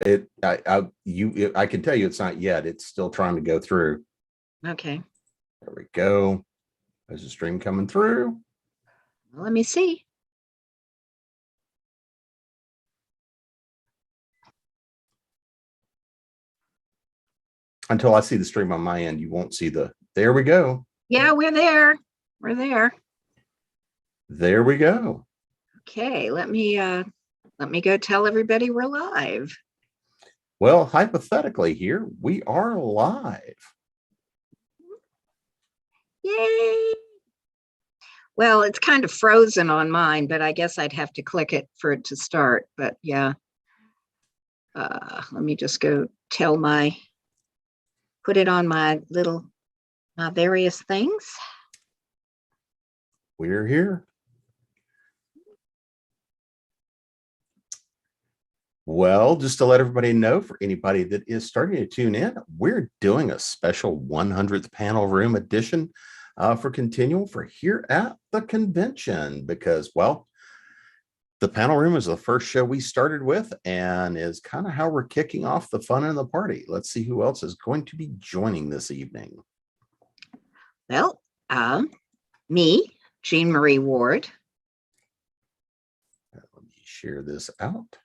I can tell you it's not yet. It's still trying to go through. Okay. There we go. There's a stream coming through. Well, let me see. Until I see the stream on my end, you won't see there we go. Yeah, we're there. We're there. There we go. Okay, let me go tell everybody we're live. Well, hypothetically here, we are live. Yay! Well, it's kind of frozen on mine, but I guess I'd have to click it for it to start. But yeah, let me just go put it on my various things. We're here. Well, just to let everybody know, for anybody that is starting to tune in, we're doing a special 100th panel room edition for ConTinual for here at the convention, because, well, the panel room is the first show we started with and is kind of how we're kicking off the fun and the party. Let's see who else is going to be joining this evening. Well, me, Jean Marie Ward. Let me share this out.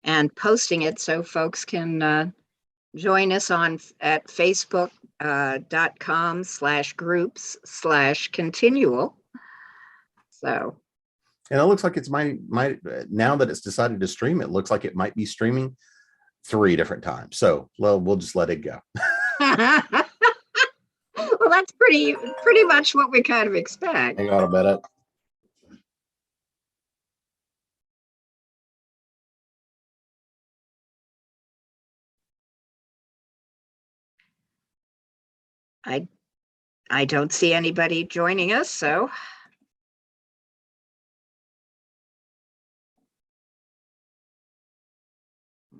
And posting it so folks can join us at facebook.com/groups/ConTinual. So. And it looks like it's now that it's decided to stream, it looks like it might be streaming 3 different times. So, well, we'll just let it go. Well, that's pretty much what we kind of expect. Hang on a minute. I don't see anybody joining us, so.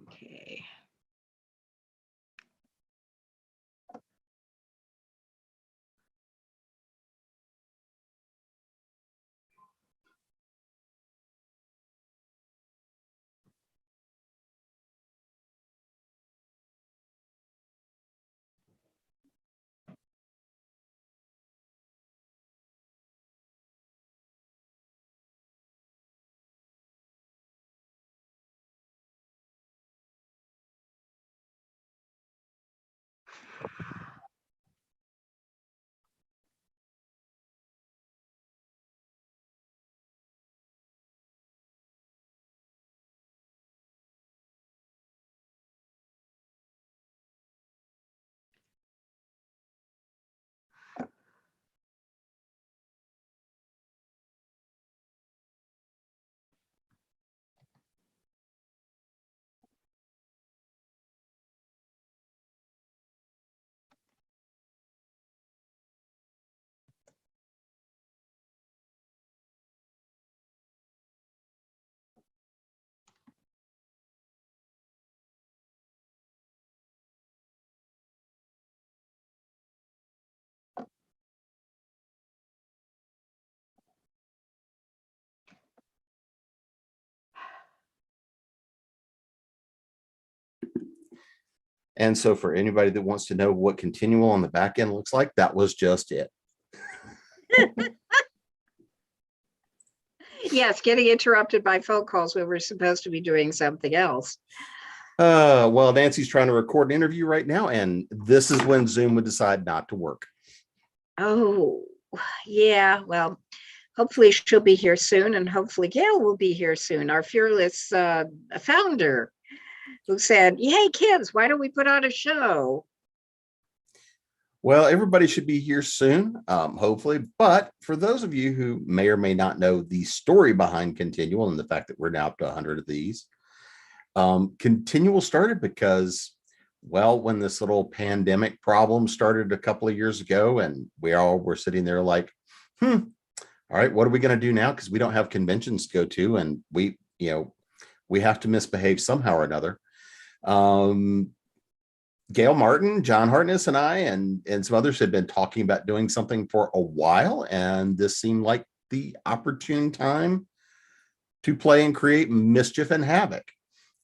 Okay. And so for anybody that wants to know what ConTinual on the back end looks like, that was just it. Yes, getting interrupted by phone calls when we're supposed to be doing something else. Well, Nancy's trying to record an interview right now, and this is when Zoom would decide not to work. Oh, yeah. Well, hopefully she'll be here soon, and hopefully Gail will be here soon, our fearless founder, who said, "Hey, kids, why don't we put on a show?" Well, everybody should be here soon, hopefully. But for those of you who may or may not know the story behind ConTinual and the fact that we're now up to 100 of these, ConTinual started because, well, when this little pandemic problem started a couple of years ago, and we all were sitting there like, all right, what are we going to do now? Because we don't have conventions to go to, and we have to misbehave somehow or another. Gail Martin, John Hartness, and I, and some others had been talking about doing something for a while, and this seemed like the opportune time to play and create mischief and havoc.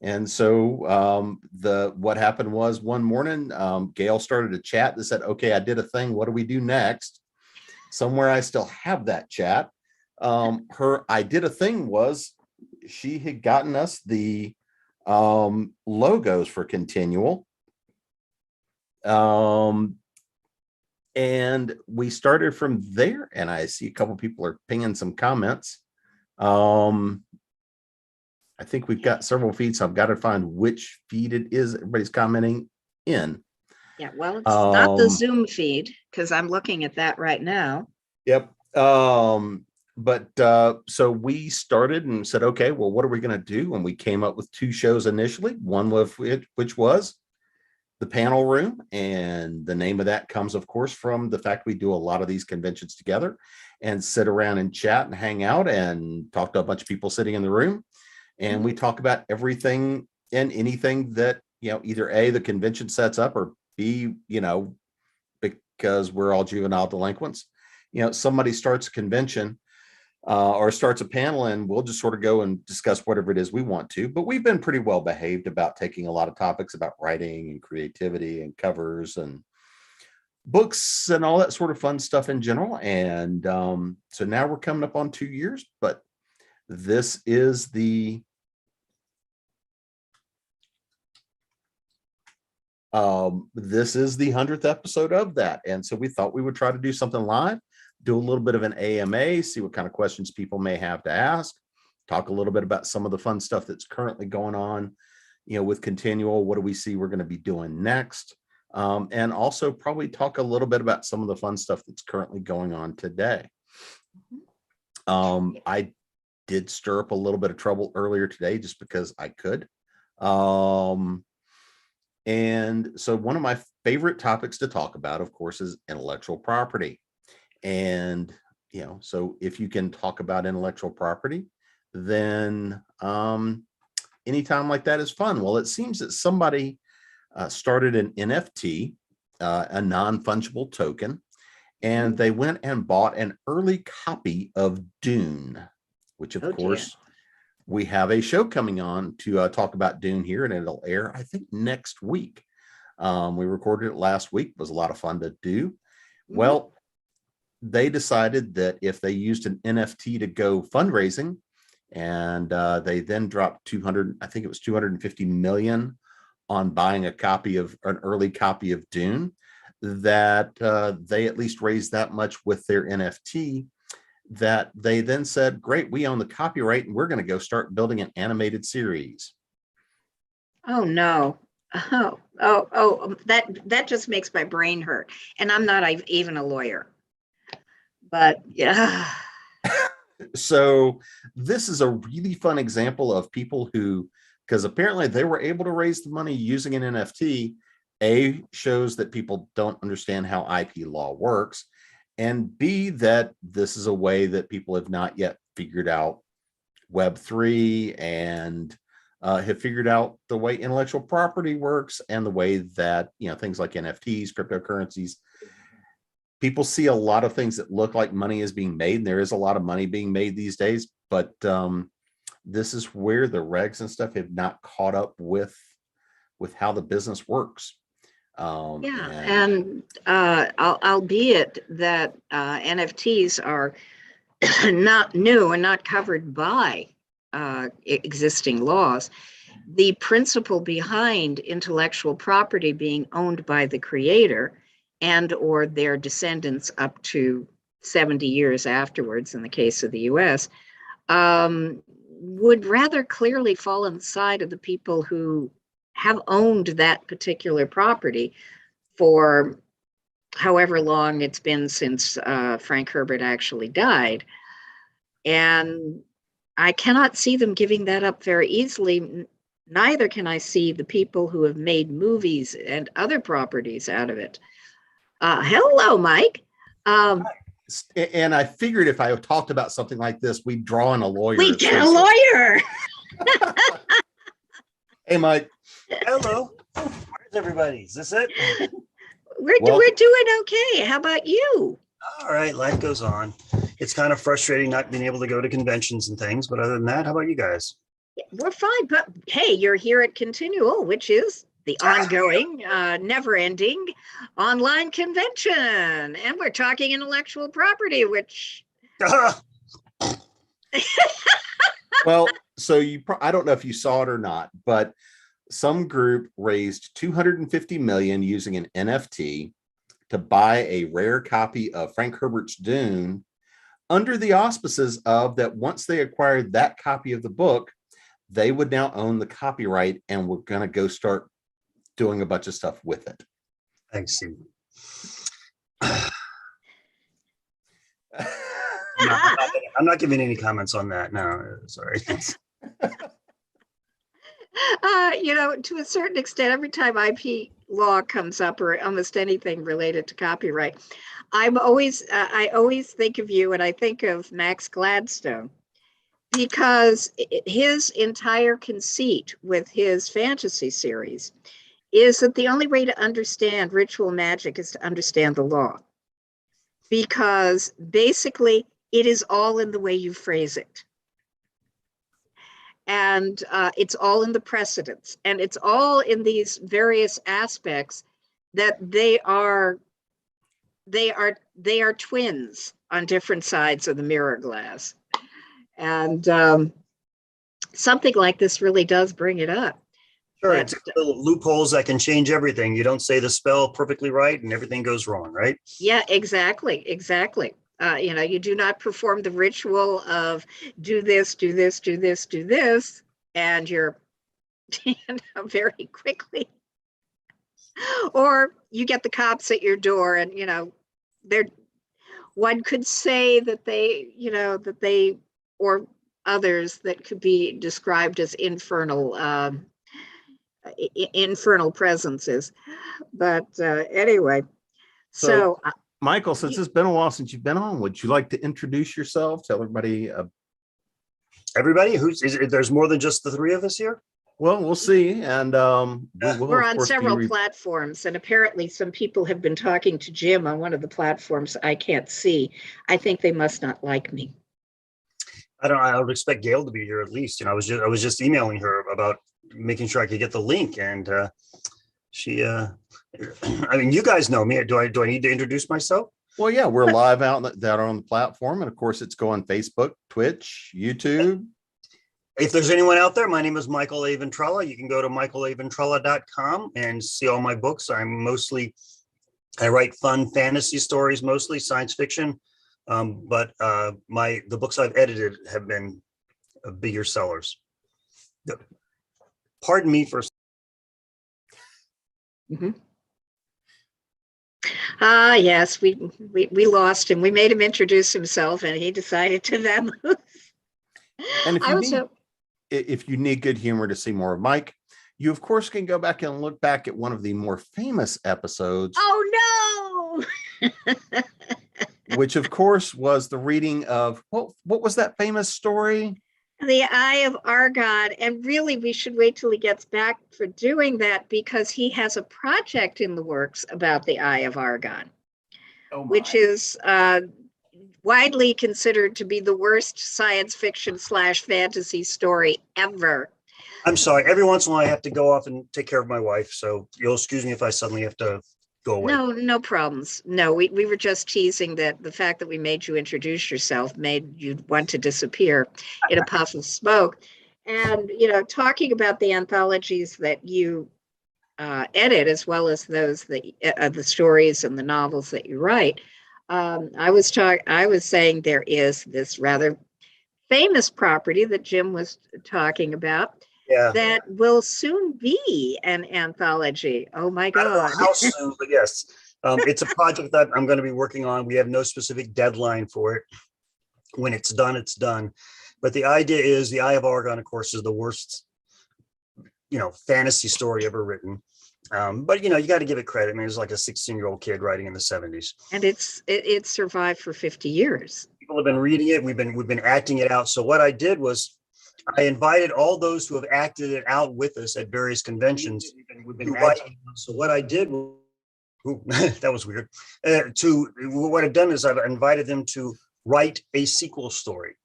And so what happened was one morning, Gail started a chat that said, okay, I did a thing. What do we do next? Somewhere I still have that chat. Her I did a thing was she had gotten us the logos for ConTinual. And we started from there, and I see a couple people are pinging some comments. I think we've got several feeds, so I've got to find which feed it is everybody's commenting in. Yeah, well, it's not the Zoom feed, because I'm looking at that right now. Yep. But so we started and said, okay, well, what are we going to do? And we came up with 2 shows initially. One with which was the panel room, and the name of that comes, of course, from the fact we do a lot of these conventions together and sit around and chat and hang out and talk to a bunch of people sitting in the room. And we talk about everything and anything that, either A, the convention sets up, or B, because we're all juvenile delinquents, somebody starts a convention or starts a panel, and we'll just sort of go and discuss whatever it is we want to. But we've been pretty well behaved about taking a lot of topics about writing and creativity and covers and books and all that sort of fun stuff in general. And so now we're coming up on 2 years, but this is the 100th episode of that. And so we thought we would try to do something live, do a little bit of an AMA, see what kind of questions people may have to ask, talk a little bit about some of the fun stuff that's currently going on, with ConTinual. What do we see we're going to be doing next? And also probably talk a little bit about some of the fun stuff that's currently going on today. I did stir up a little bit of trouble earlier today just because I could. And so one of my favorite topics to talk about, of course, is intellectual property. And, so if you can talk about intellectual property, then anytime like that is fun. Well, it seems that somebody started an NFT, a non-fungible token, and they went and bought an early copy of Dune, which, of course, we have a show coming on to talk about Dune here, and it'll air, I think, next week. We recorded it last week. It was a lot of fun to do. Well, they decided that if they used an NFT to go fundraising, and they then dropped 250 million on buying an early copy of Dune, that they at least raised that much with their NFT, that they then said, great, we own the copyright and we're going to go start building an animated series. Oh no. That just makes my brain hurt. And I'm not even a lawyer. But yeah. So this is a really fun example of people who, because apparently they were able to raise the money using an NFT, shows that people don't understand how IP law works, and B, that this is a way that people have not yet figured out Web3 and have figured out the way intellectual property works and the way that, things like NFTs, cryptocurrencies, people see a lot of things that look like money is being made, and there is a lot of money being made these days, but this is where the regs and stuff have not caught up with how the business works. And albeit that NFTs are not new and not covered by existing laws, the principle behind intellectual property being owned by the creator and or their descendants up to 70 years afterwards, in the case of the US, would rather clearly fall on the side of the people who have owned that particular property for however long it's been since Frank Herbert actually died. And I cannot see them giving that up very easily. Neither can I see the people who have made movies and other properties out of it. Hello, Mike. And I figured if I talked about something like this, we'd draw in a lawyer. We get a lawyer. Hey, Mike. Hello. Where's everybody? Is this it? We're doing okay. How about you? All right, life goes on. it's kind of frustrating not being able to go to conventions and things. But other than that, how about you guys? We're fine, but hey, you're here at ConTinual, which is the ongoing, never-ending online convention, and we're talking intellectual property, which Well, so I don't know if you saw it or not, but some group raised 250 million using an NFT to buy a rare copy of Frank Herbert's Dune under the auspices of that once they acquired that copy of the book, they would now own the copyright and we're going to go start doing a bunch of stuff with it. I see. I'm not giving any comments on that. No, sorry. To a certain extent, every time IP law comes up or almost anything related to copyright, I always think of you and I think of Max Gladstone, because his entire conceit with his fantasy series is that the only way to understand ritual magic is to understand the law, because basically it is all in the way you phrase it. And it's all in the precedents, and it's all in these various aspects that they are twins on different sides of the mirror glass. And something like this really does bring it up. Sure, But, it's little loopholes that can change everything. You don't say the spell perfectly right and everything goes wrong, right? yeah, exactly. You do not perform the ritual of do this, do this, do this, do this, and you're very quickly, or you get the cops at your door, and they're, one could say that they or others that could be described as infernal presences. But anyway, so Michael, since it's been a while since you've been on, would you like to introduce yourself? Tell everybody. Everybody there's more than just the three of us here. Well, we'll see. And we're on several platforms, and apparently some people have been talking to Jim on one of the platforms I can't see. I think they must not like me. I would expect Gail to be here at least. I was just emailing her about making sure I could get the link, and she I mean, you guys know me. Do I need to introduce myself? Well, yeah, we're live out on the platform, and of course it's go on Facebook, Twitch, YouTube. If there's anyone out there, my name is Michael A. Ventrella. You can go to michaelaventrella.com and see all my books. I write fun fantasy stories, mostly science fiction. But the books I've edited have been bigger sellers. Pardon me for. Mm-hmm. Yes, we lost him. We made him introduce himself, and he decided to then lose. And if you need good humor to see more of Mike, you of course can go back and look back at one of the more famous episodes. Oh no! Which of course was the reading of what was that famous story? The Eye of Argon. And really, we should wait till he gets back for doing that, because he has a project in the works about the Eye of Argon, which is widely considered to be the worst science fiction / fantasy story ever. I'm sorry. Every once in a while, I have to go off and take care of my wife. So you'll excuse me if I suddenly have to go away. No problems. No, we were just teasing that the fact that we made you introduce yourself made you want to disappear in a puff of smoke. And, talking about the anthologies that you edit, as well as those that the stories and the novels that you write, I was saying there is this rather famous property that Jim was talking about. Yeah. That will soon be an anthology. Oh my God. I don't know how soon, but yes. It's a project that I'm going to be working on. We have no specific deadline for it. When it's done, it's done. But the idea is the Eye of Argon, of course, is the worst, fantasy story ever written. But you got to give it credit. I mean, it's like a 16-year-old kid writing in the 70s. And it survived for 50 years. People have been reading it. We've been acting it out. So what I did was I invited all those who have acted it out with us at various conventions. So what I did, that was weird. What I've done is I've invited them to write a sequel story.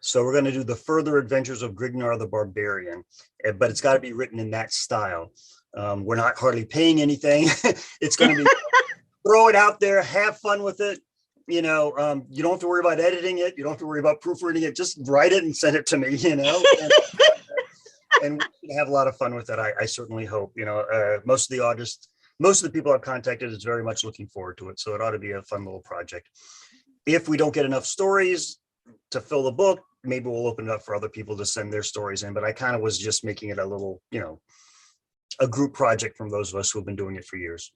So we're going to do the further adventures of Grignar the Barbarian, but it's got to be written in that style. We're not hardly paying anything. It's going to be throw it out there, have fun with it. You don't have to worry about editing it. You don't have to worry about proofreading it. Just write it and send it to me, and we have a lot of fun with it. I certainly hope, most of the people I've contacted is very much looking forward to it. So it ought to be a fun little project. If we don't get enough stories to fill the book, maybe we'll open it up for other people to send their stories in. But I kind of was just making it a little, a group project from those of us who have been doing it for years.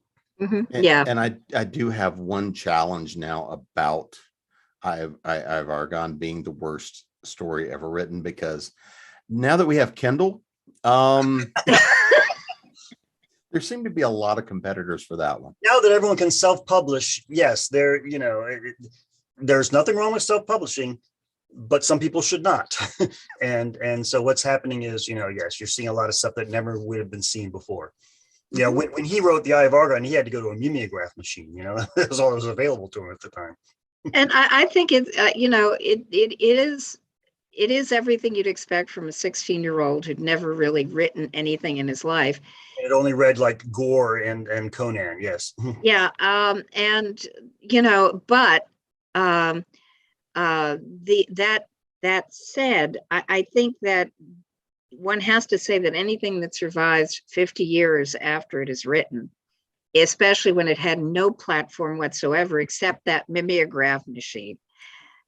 Yeah. And I do have one challenge now about I've Argon being the worst story ever written, because now that we have Kindle, there seem to be a lot of competitors for that one. Now that everyone can self-publish, yes, there's nothing wrong with self-publishing, but some people should not. and so what's happening is, yes, you're seeing a lot of stuff that never would have been seen before. When he wrote The Eye of Argon, he had to go to a mimeograph machine. That was all that was available to him at the time. And I think it is everything you'd expect from a 16-year-old who'd never really written anything in his life. It only read like Gore and Conan. Yes. Yeah. That said, I think that one has to say that anything that survives 50 years after it is written, especially when it had no platform whatsoever except that mimeograph machine,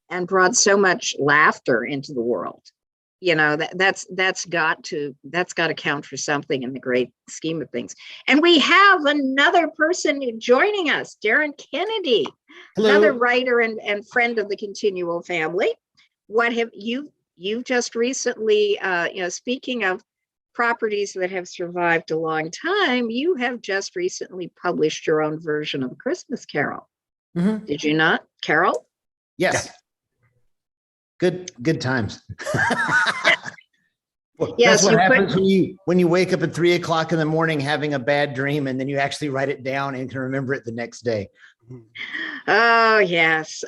and brought so much laughter into the world, that's got to count for something in the great scheme of things. And we have another person joining us, Darren Kennedy. Hello. Another writer and friend of the Continual family. What have you've just recently, speaking of properties that have survived a long time, you have just recently published your own version of A Christmas Carol. Mm-hmm. Did you not, Carol? Yes. Good times. Well, yes, that's what happens when you wake up at 3 o'clock in the morning having a bad dream, and then you actually write it down and can remember it the next day. Oh yes,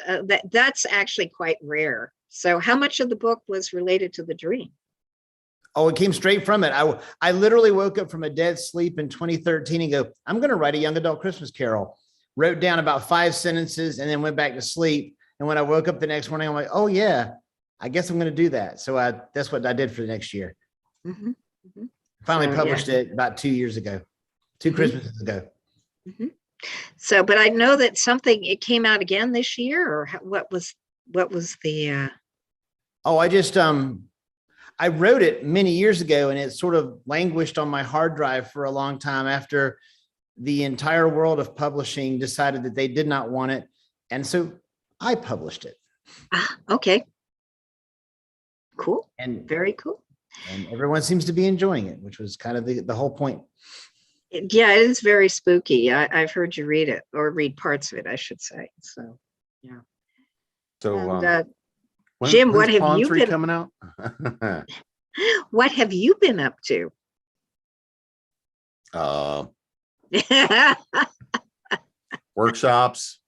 that's actually quite rare. So how much of the book was related to the dream? Oh, it came straight from it. I literally woke up from a dead sleep in 2013 and go, I'm going to write a young adult Christmas Carol. Wrote down about 5 sentences and then went back to sleep. And when I woke up the next morning, I'm like, oh yeah, I guess I'm going to do that. So that's what I did for the next year. Mm-hmm. Mm-hmm. Finally published it about 2 years ago, 2 Christmases ago. Mm-hmm. So, but I know that it came out again this year, or what was the, Oh, I wrote it many years ago, and it sort of languished on my hard drive for a long time after the entire world of publishing decided that they did not want it. And so I published it. Okay. Cool. And very cool. And everyone seems to be enjoying it, which was kind of the whole point. Yeah, it is very spooky. I've heard you read it, or read parts of it, I should say. So, yeah. So, and, Jim, what have you been coming out? What have you been up to? Workshops.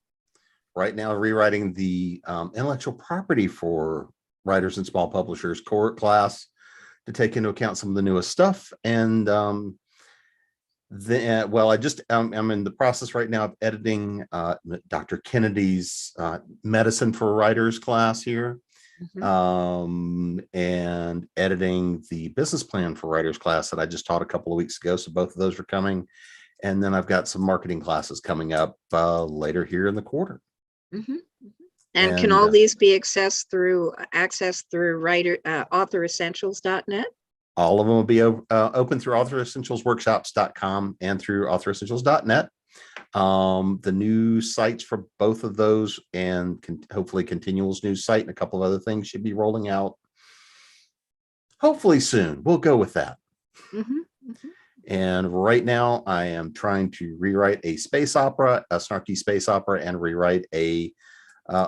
Right now, rewriting the intellectual property for writers and small publishers cohort class to take into account some of the newest stuff. And I'm in the process right now of editing Dr. Kennedy's medicine for writers class here. Mm-hmm. And editing the business plan for writers class that I just taught a couple of weeks ago. So both of those are coming. And then I've got some marketing classes coming up later here in the quarter. Mm-hmm. And can all these be accessed through authoressentials.net? All of them will be open through authoressentialsworkshops.com and through authoressentials.net. The new sites for both of those, and hopefully Continual's new site and a couple of other things should be rolling out hopefully soon. We'll go with that. Mm-hmm. Mm-hmm. And right now I am trying to rewrite a space opera, a snarky space opera, and rewrite a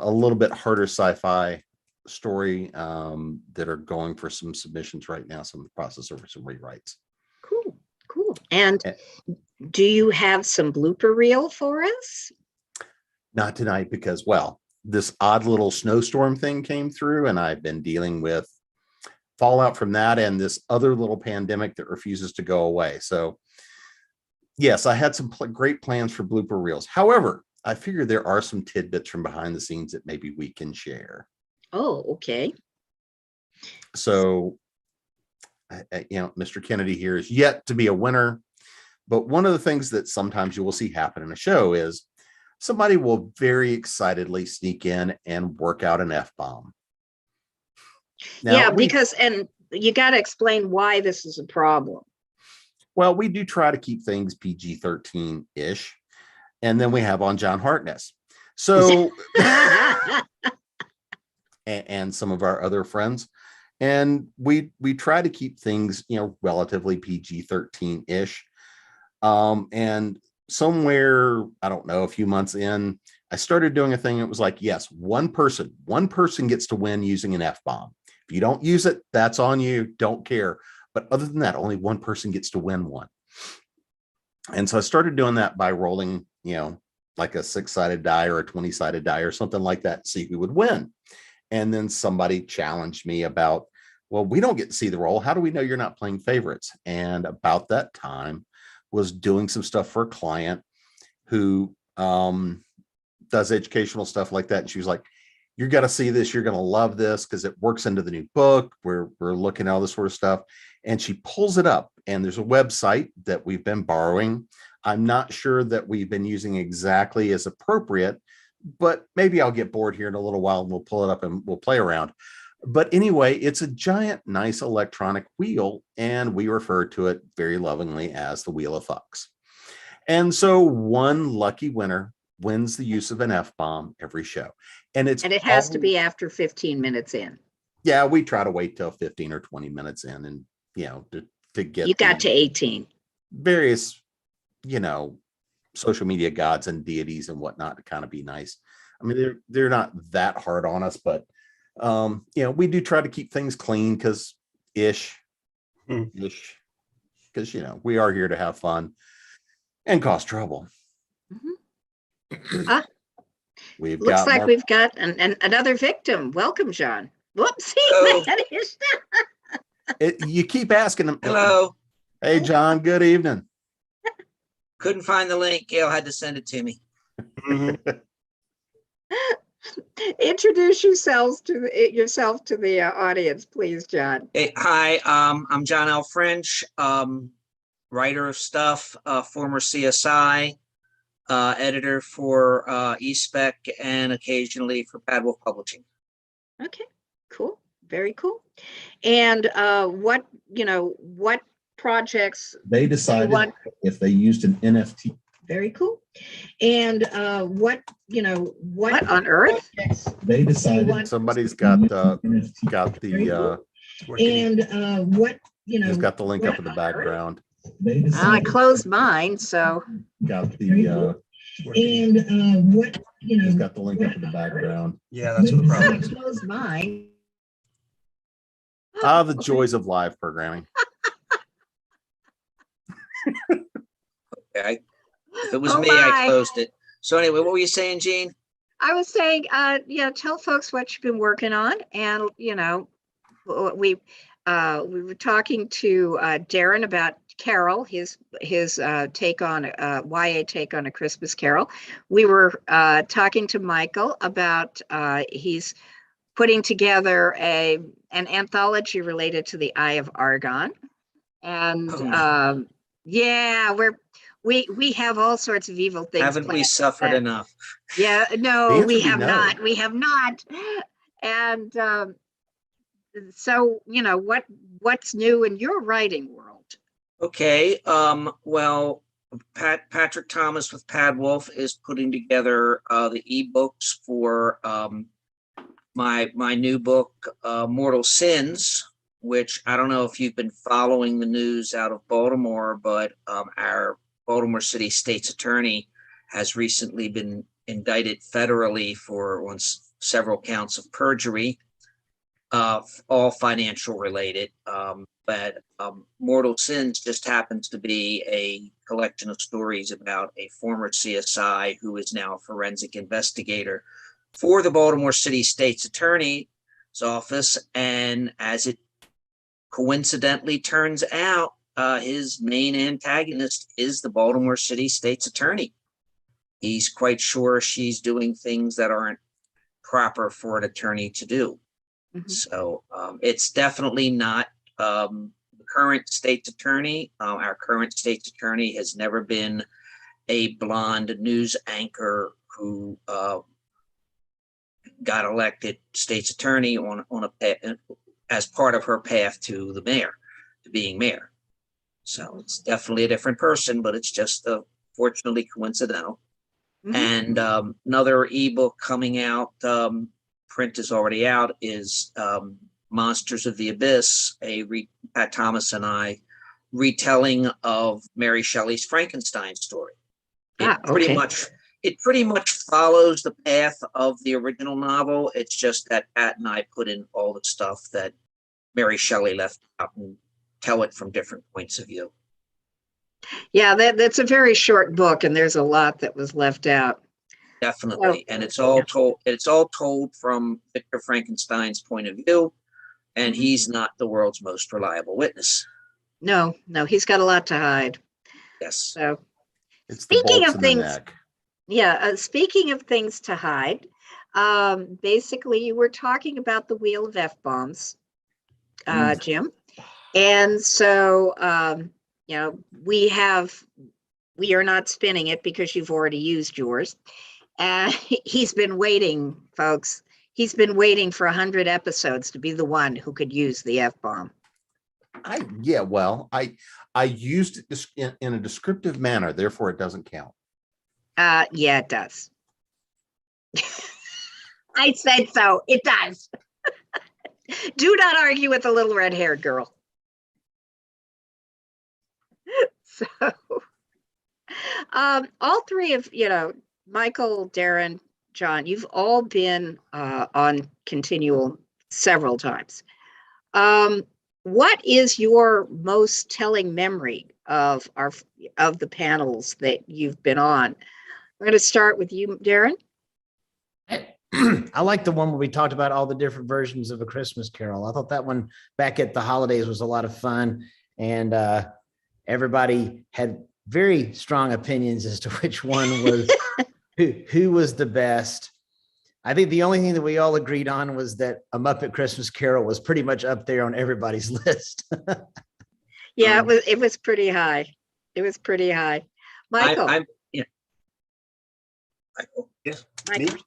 little bit harder sci-fi story that are going for some submissions right now. So I'm in the process of some rewrites. Cool. And do you have some blooper reel for us? Not tonight, because, well, this odd little snowstorm thing came through, and I've been dealing with fallout from that and this other little pandemic that refuses to go away. So yes, I had some great plans for blooper reels. However, I figure there are some tidbits from behind the scenes that maybe we can share. Oh, okay. So, Mr. Kennedy here is yet to be a winner. But one of the things that sometimes you will see happen in a show is somebody will very excitedly sneak in and work out an F-bomb. Yeah, and you got to explain why this is a problem. Well, we do try to keep things PG-13-ish. And then we have on John Hartness. So, and some of our other friends. And we try to keep things, relatively PG-13-ish. And somewhere, I don't know, a few months in, I started doing a thing that was like, yes, one person gets to win using an F-bomb. If you don't use it, that's on you. Don't care. But other than that, only one person gets to win one. And so I started doing that by rolling, like a 6-sided die or a 20-sided die or something like that, to see who would win. And then somebody challenged me about, well, we don't get to see the roll. How do we know you're not playing favorites? And about that time was doing some stuff for a client who does educational stuff like that. And she was like, you got to see this. You're going to love this because it works into the new book. We're looking at all this sort of stuff. And she pulls it up, and there's a website that we've been borrowing. I'm not sure that we've been using exactly as appropriate, but maybe I'll get bored here in a little while and we'll pull it up and we'll play around. But anyway, it's a giant, nice electronic wheel, and we refer to it very lovingly as the Wheel of Fucks. And so one lucky winner wins the use of an F-bomb every show. And it has to be after 15 minutes in. Yeah, we try to wait till 15 or 20 minutes in, and to get you got to 18. Various, social media gods and deities and whatnot to kind of be nice. I mean, they're not that hard on us, but we do try to keep things clean because we are here to have fun and cause trouble. Mm-hmm. Looks like we've got another victim. Welcome, John. Whoopsie. You keep asking them. Hello. Hey, John. Good evening. Couldn't find the link. Gail had to send it to me. Mhm. Introduce yourself to the audience, please, John. Hey, hi, I'm John L. French, writer of stuff, former CSI, editor for eSpec, and occasionally for Bad Wolf Publishing. Okay, cool, very cool. And what projects they decided if they used an NFT? Very cool. And what on earth? They decided somebody's got the and has got the link up in the background. I closed mine, so got the and has got the link up in the background. Yeah, that's what the problem is. I closed mine. The joys of live programming. Okay, if it was me, I closed it. So anyway, what were you saying, Jean? I was saying, tell folks what you've been working on, and we were talking to Darren about Carol, his take on YA take on A Christmas Carol. We were talking to Michael about he's putting together an anthology related to the Eye of Argon, and we have all sorts of evil things. Haven't we suffered enough? Yeah, no, we have not. We have not. And so, what's new in your writing world? Okay, well, Patrick Thomas with Pad Wolf is putting together the ebooks for my new book, Mortal Sins, which I don't know if you've been following the news out of Baltimore, but our Baltimore City State's Attorney has recently been indicted federally for several counts of perjury, all financial related. But Mortal Sins just happens to be a collection of stories about a former CSI who is now a forensic investigator for the Baltimore City State's Attorney's office. And as it coincidentally turns out, his main antagonist is the Baltimore City State's Attorney. He's quite sure she's doing things that aren't proper for an attorney to do. Mhm. So it's definitely not the current state's attorney. Our current state's attorney has never been a blonde news anchor who got elected state's attorney on a as part of her path to the mayor, to being mayor. So it's definitely a different person, but it's just fortunately coincidental. Mhm. And another ebook coming out, print is already out, is Monsters of the Abyss, Pat Thomas and I retelling of Mary Shelley's Frankenstein story. Okay. It pretty much follows the path of the original novel. It's just that Pat and I put in all the stuff that Mary Shelley left out and tell it from different points of view. Yeah, that's a very short book, and there's a lot that was left out. Definitely. And it's all told from Victor Frankenstein's point of view, and Mhm. he's not the world's most reliable witness. No, he's got a lot to hide. Yes. So It's the speaking bolts of in the things, neck. yeah, speaking of things to hide, basically you were talking about the wheel of F-bombs, Jim. And so, we are not spinning it because you've already used yours. He's been waiting, folks. He's been waiting for 100 episodes to be the one who could use the F-bomb. I used it in a descriptive manner, therefore it doesn't count. Yeah, it does. I said so. It does. Do not argue with the little red-haired girl. So, all three of, Michael, Darren, John, you've all been on ConTinual several times. What is your most telling memory of the panels that you've been on? We're going to start with you, Darren. I like the one where we talked about all the different versions of A Christmas Carol. I thought that one back at the holidays was a lot of fun, and everybody had very strong opinions as to which one was who was the best. I think the only thing that we all agreed on was that A Muppet Christmas Carol was pretty much up there on everybody's list. Yeah, it was pretty high. It was pretty high. Michael. Michael. Yes. Michael. Me?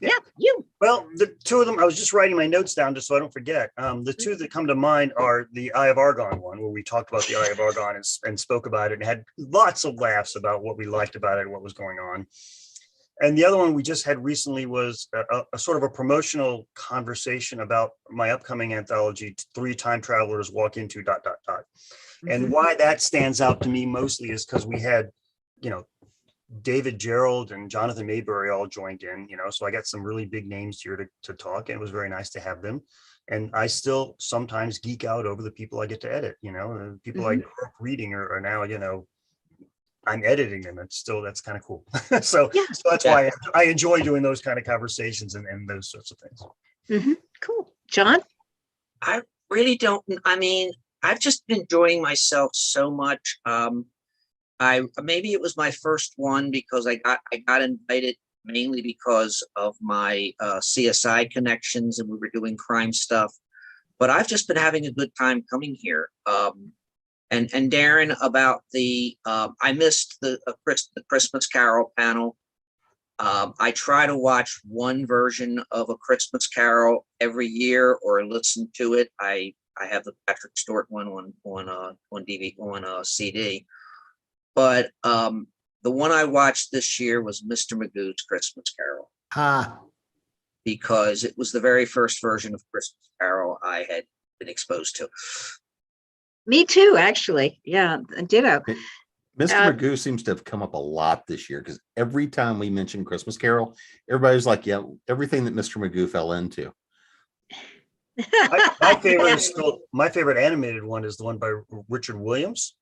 Yeah, you. Well, the two of them, I was just writing my notes down just so I don't forget. The two that come to mind are the Eye of Argon one, where we talked about the Eye of Argon and spoke about it and had lots of laughs about what we liked about it and what was going on. And the other one we just had recently was a sort of a promotional conversation about my upcoming anthology, Three Time Travelers Walk Into ... And why that stands out to me mostly is because we had, David Gerald and Jonathan Mayberry all joined in, so I got some really big names here to talk, and it was very nice to have them. And I still sometimes geek out over the people I get to edit, the people I grew up reading are now, I'm editing them. That's kind of cool. So that's why I enjoy doing those kind of conversations and those sorts of things. Cool. John? I really don't, I've just been enjoying myself so much. Maybe it was my first one because I got invited mainly because of my CSI connections, and we were doing crime stuff. But I've just been having a good time coming here. And Darren, about I missed the Christmas Carol panel. I try to watch one version of A Christmas Carol every year or listen to it. I have the Patrick Stewart one on DVD on CD. But the one I watched this year was Mr. Magoo's Christmas Carol. Because it was the very first version of Christmas Carol I had been exposed to. Me too, actually. Yeah, ditto. Mr. Magoo seems to have come up a lot this year because every time we mention Christmas Carol, everybody's like, yeah, everything that Mr. Magoo fell into. My favorite is still, my favorite animated one is the one by Richard Williams.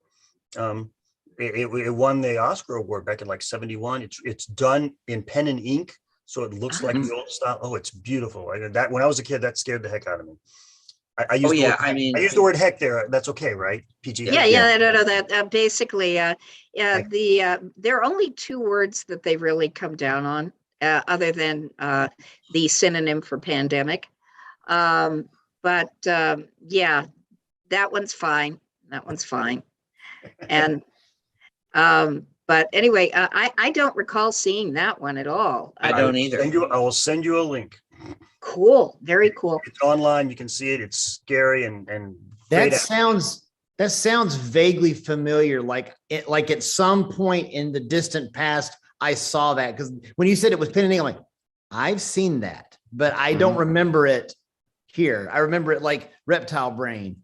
It won the Oscar award back in like 71. It's done in pen and ink So it looks like the old style. Oh, it's beautiful. That when I was a kid, that scared the heck out of me. I Oh, used the yeah, word, I mean, I used the word heck there. That's okay, right? PG. Yeah, Yeah. no, that basically, Heck. there are only two words that they really come down on, other than the synonym for pandemic. But yeah, that one's fine. That one's fine. And but anyway, I don't recall seeing that one at all. I don't either. I will send you a link. Cool, very cool. It's online. You can see it. It's scary and That great. sounds vaguely familiar. Like at some point in the distant past, I saw that, because when you said it was pen and ink, I'm like, I've seen that, but I don't remember it here. I remember it like Reptile Brain.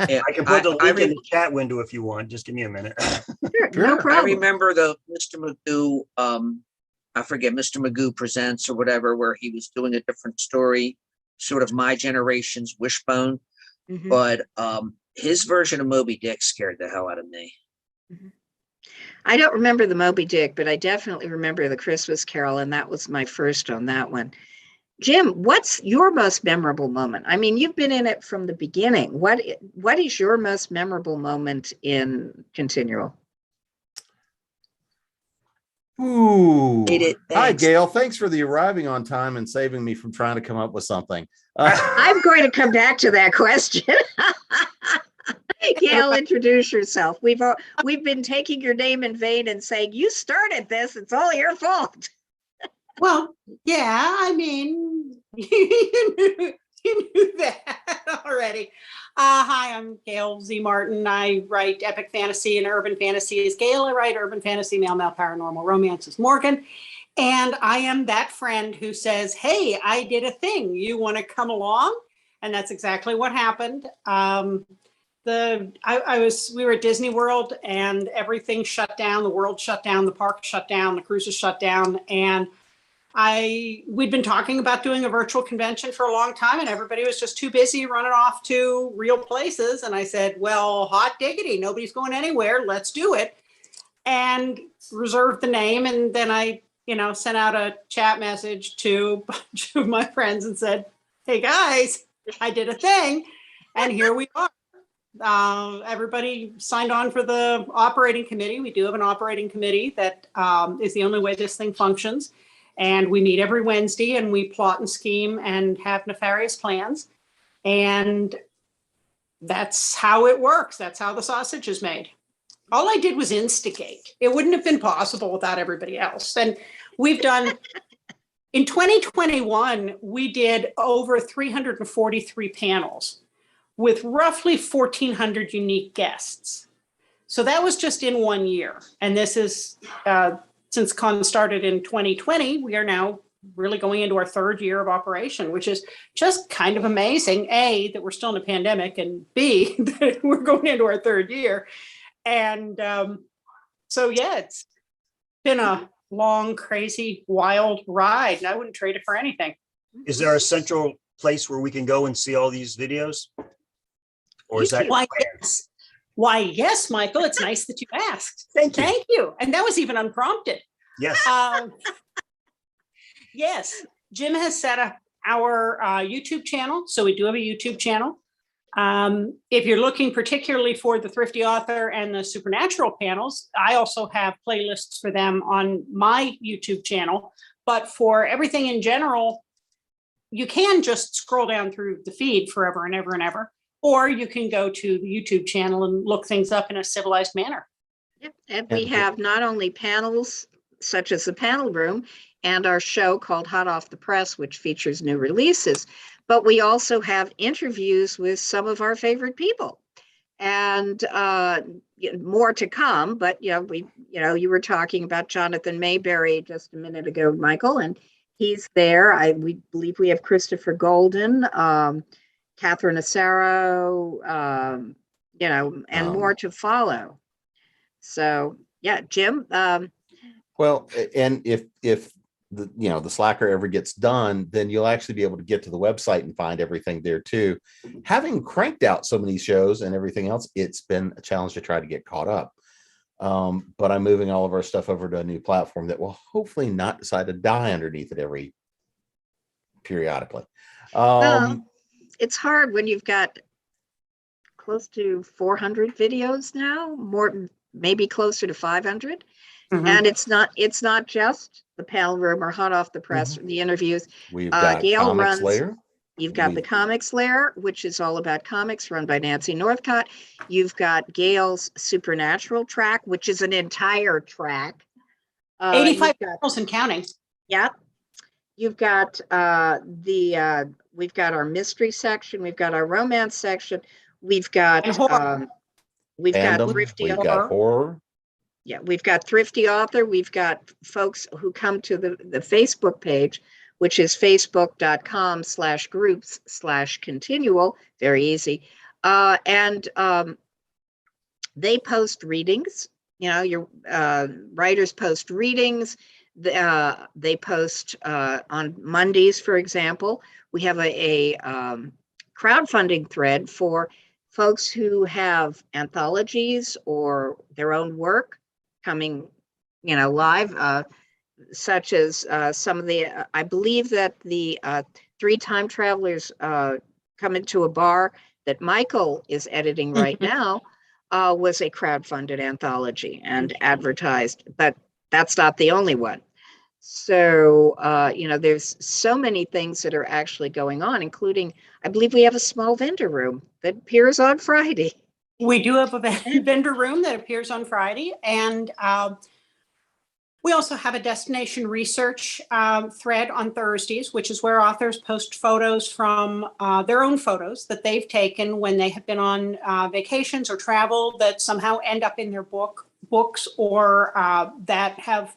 Yeah, I can put the link in re- the chat window if you want. Just give me a minute. Sure, no Sure. I problem. remember the Mr. Magoo, I forget, Mr. Magoo Presents or whatever, where he was doing a different story, sort of my generation's Wishbone. Mhm. But his version of Moby Dick scared the hell out of me. I don't remember the Moby Dick, but I definitely remember the Christmas Carol, and that was my first on that one. Jim, what's your most memorable moment? I mean, you've been in it from the beginning. What is your most memorable moment in ConTinual? Ooh. Hate it. Hi, Thanks. Gail. Thanks for the arriving on time and saving me from trying to come up with something. I'm going to come back to that question. Gail, introduce yourself. We've been taking your name in vain and saying, you started this, it's all your fault. Well, yeah, I mean, you knew that already. Hi, I'm Gail Z. Martin. I write epic fantasy and urban fantasy as Gail. I write urban fantasy, male paranormal romance as Morgan. And I am that friend who says, hey, I did a thing. You want to come along? And that's exactly what happened. We were at Disney World and everything shut down. The world shut down, the park shut down, the cruises shut down. And we'd been talking about doing a virtual convention for a long time, and everybody was just too busy running off to real places. And I said, well, hot diggity, nobody's going anywhere. Let's do it. And reserved the name. And then I, sent out a chat message to a bunch of my friends and said, hey guys, I did a thing. And here we are. Everybody signed on for the operating committee. We do have an operating committee that is the only way this thing functions. And we meet every Wednesday and we plot and scheme and have nefarious plans. And that's how it works. That's how the sausage is made. All I did was instigate. It wouldn't have been possible without everybody else. And we've done, in 2021, we did over 343 panels with roughly 1,400 unique guests. So that was just in 1 year. And this is, since Con started in 2020, we are now really going into our third year of operation, which is just kind of amazing. A, that we're still in a pandemic, and B, that we're going into our third year. And so, yeah, it's been a long, crazy, wild ride, and I wouldn't trade it for anything. Is there a central place where we can go and see all these videos? Or is that? Why, yes. Why, yes, Michael, it's nice that you asked. Thank you. Thank you. And that was even unprompted. Yes. Yes, Jim has set up our YouTube channel. So we do have a YouTube channel. If you're looking particularly for the Thrifty Author and the Supernatural panels, I also have playlists for them on my YouTube channel. But for everything in general, you can just scroll down through the feed forever and ever and ever. Or you can go to the YouTube channel and look things up in a civilized manner. Yep. And we have not only panels such as the panel room and our show called Hot Off the Press, which features new releases, but we also have interviews with some of our favorite people, and more to come. But you were talking about Jonathan Mayberry just a minute ago, Michael, and he's there. We believe we have Christopher Golden, Catherine Asaro, and more to follow. So yeah, Jim. Well, and if the Slacker ever gets done, then you'll actually be able to get to the website and find everything there too. Having cranked out so many shows and everything else, it's been a challenge to try to get caught up. But I'm moving all of our stuff over to a new platform that will hopefully not decide to die underneath it every periodically. Well, it's hard when you've got close to 400 videos now, more, maybe closer to 500. Mhm. And it's not just the panel room or hot off the press, the interviews. We've got Gail Comics runs, Layer. you've got the Comics Layer, which is all about comics, run by Nancy Northcott. You've got Gail's Supernatural track, which is an entire track. 85 panels and counting. Yeah. You've got we've got our mystery section, we've got our romance section, we've got And horror. we've got Fandom, thrifty we've author. got horror. Yeah, we've got thrifty author. We've got folks who come to the Facebook page, which is facebook.com/groups/Con-Tinual. Very easy. And they post readings. You know, your writers post readings. They post on Mondays, for example. We have a crowdfunding thread for folks who have anthologies or their own work coming, you know, live, such as some of the, I believe that the 3 Time Travelers Come Into a Bar that Michael is editing right now was a crowdfunded anthology and advertised, but that's not the only one. So, you know, there's so many things that are actually going on, including, I believe we have a small vendor room that appears on Friday. We do have a vendor room that appears on Friday, and we also have a destination research thread on Thursdays, which is where authors post photos from their own photos that they've taken when they have been on vacations or travel that somehow end up in their books or that have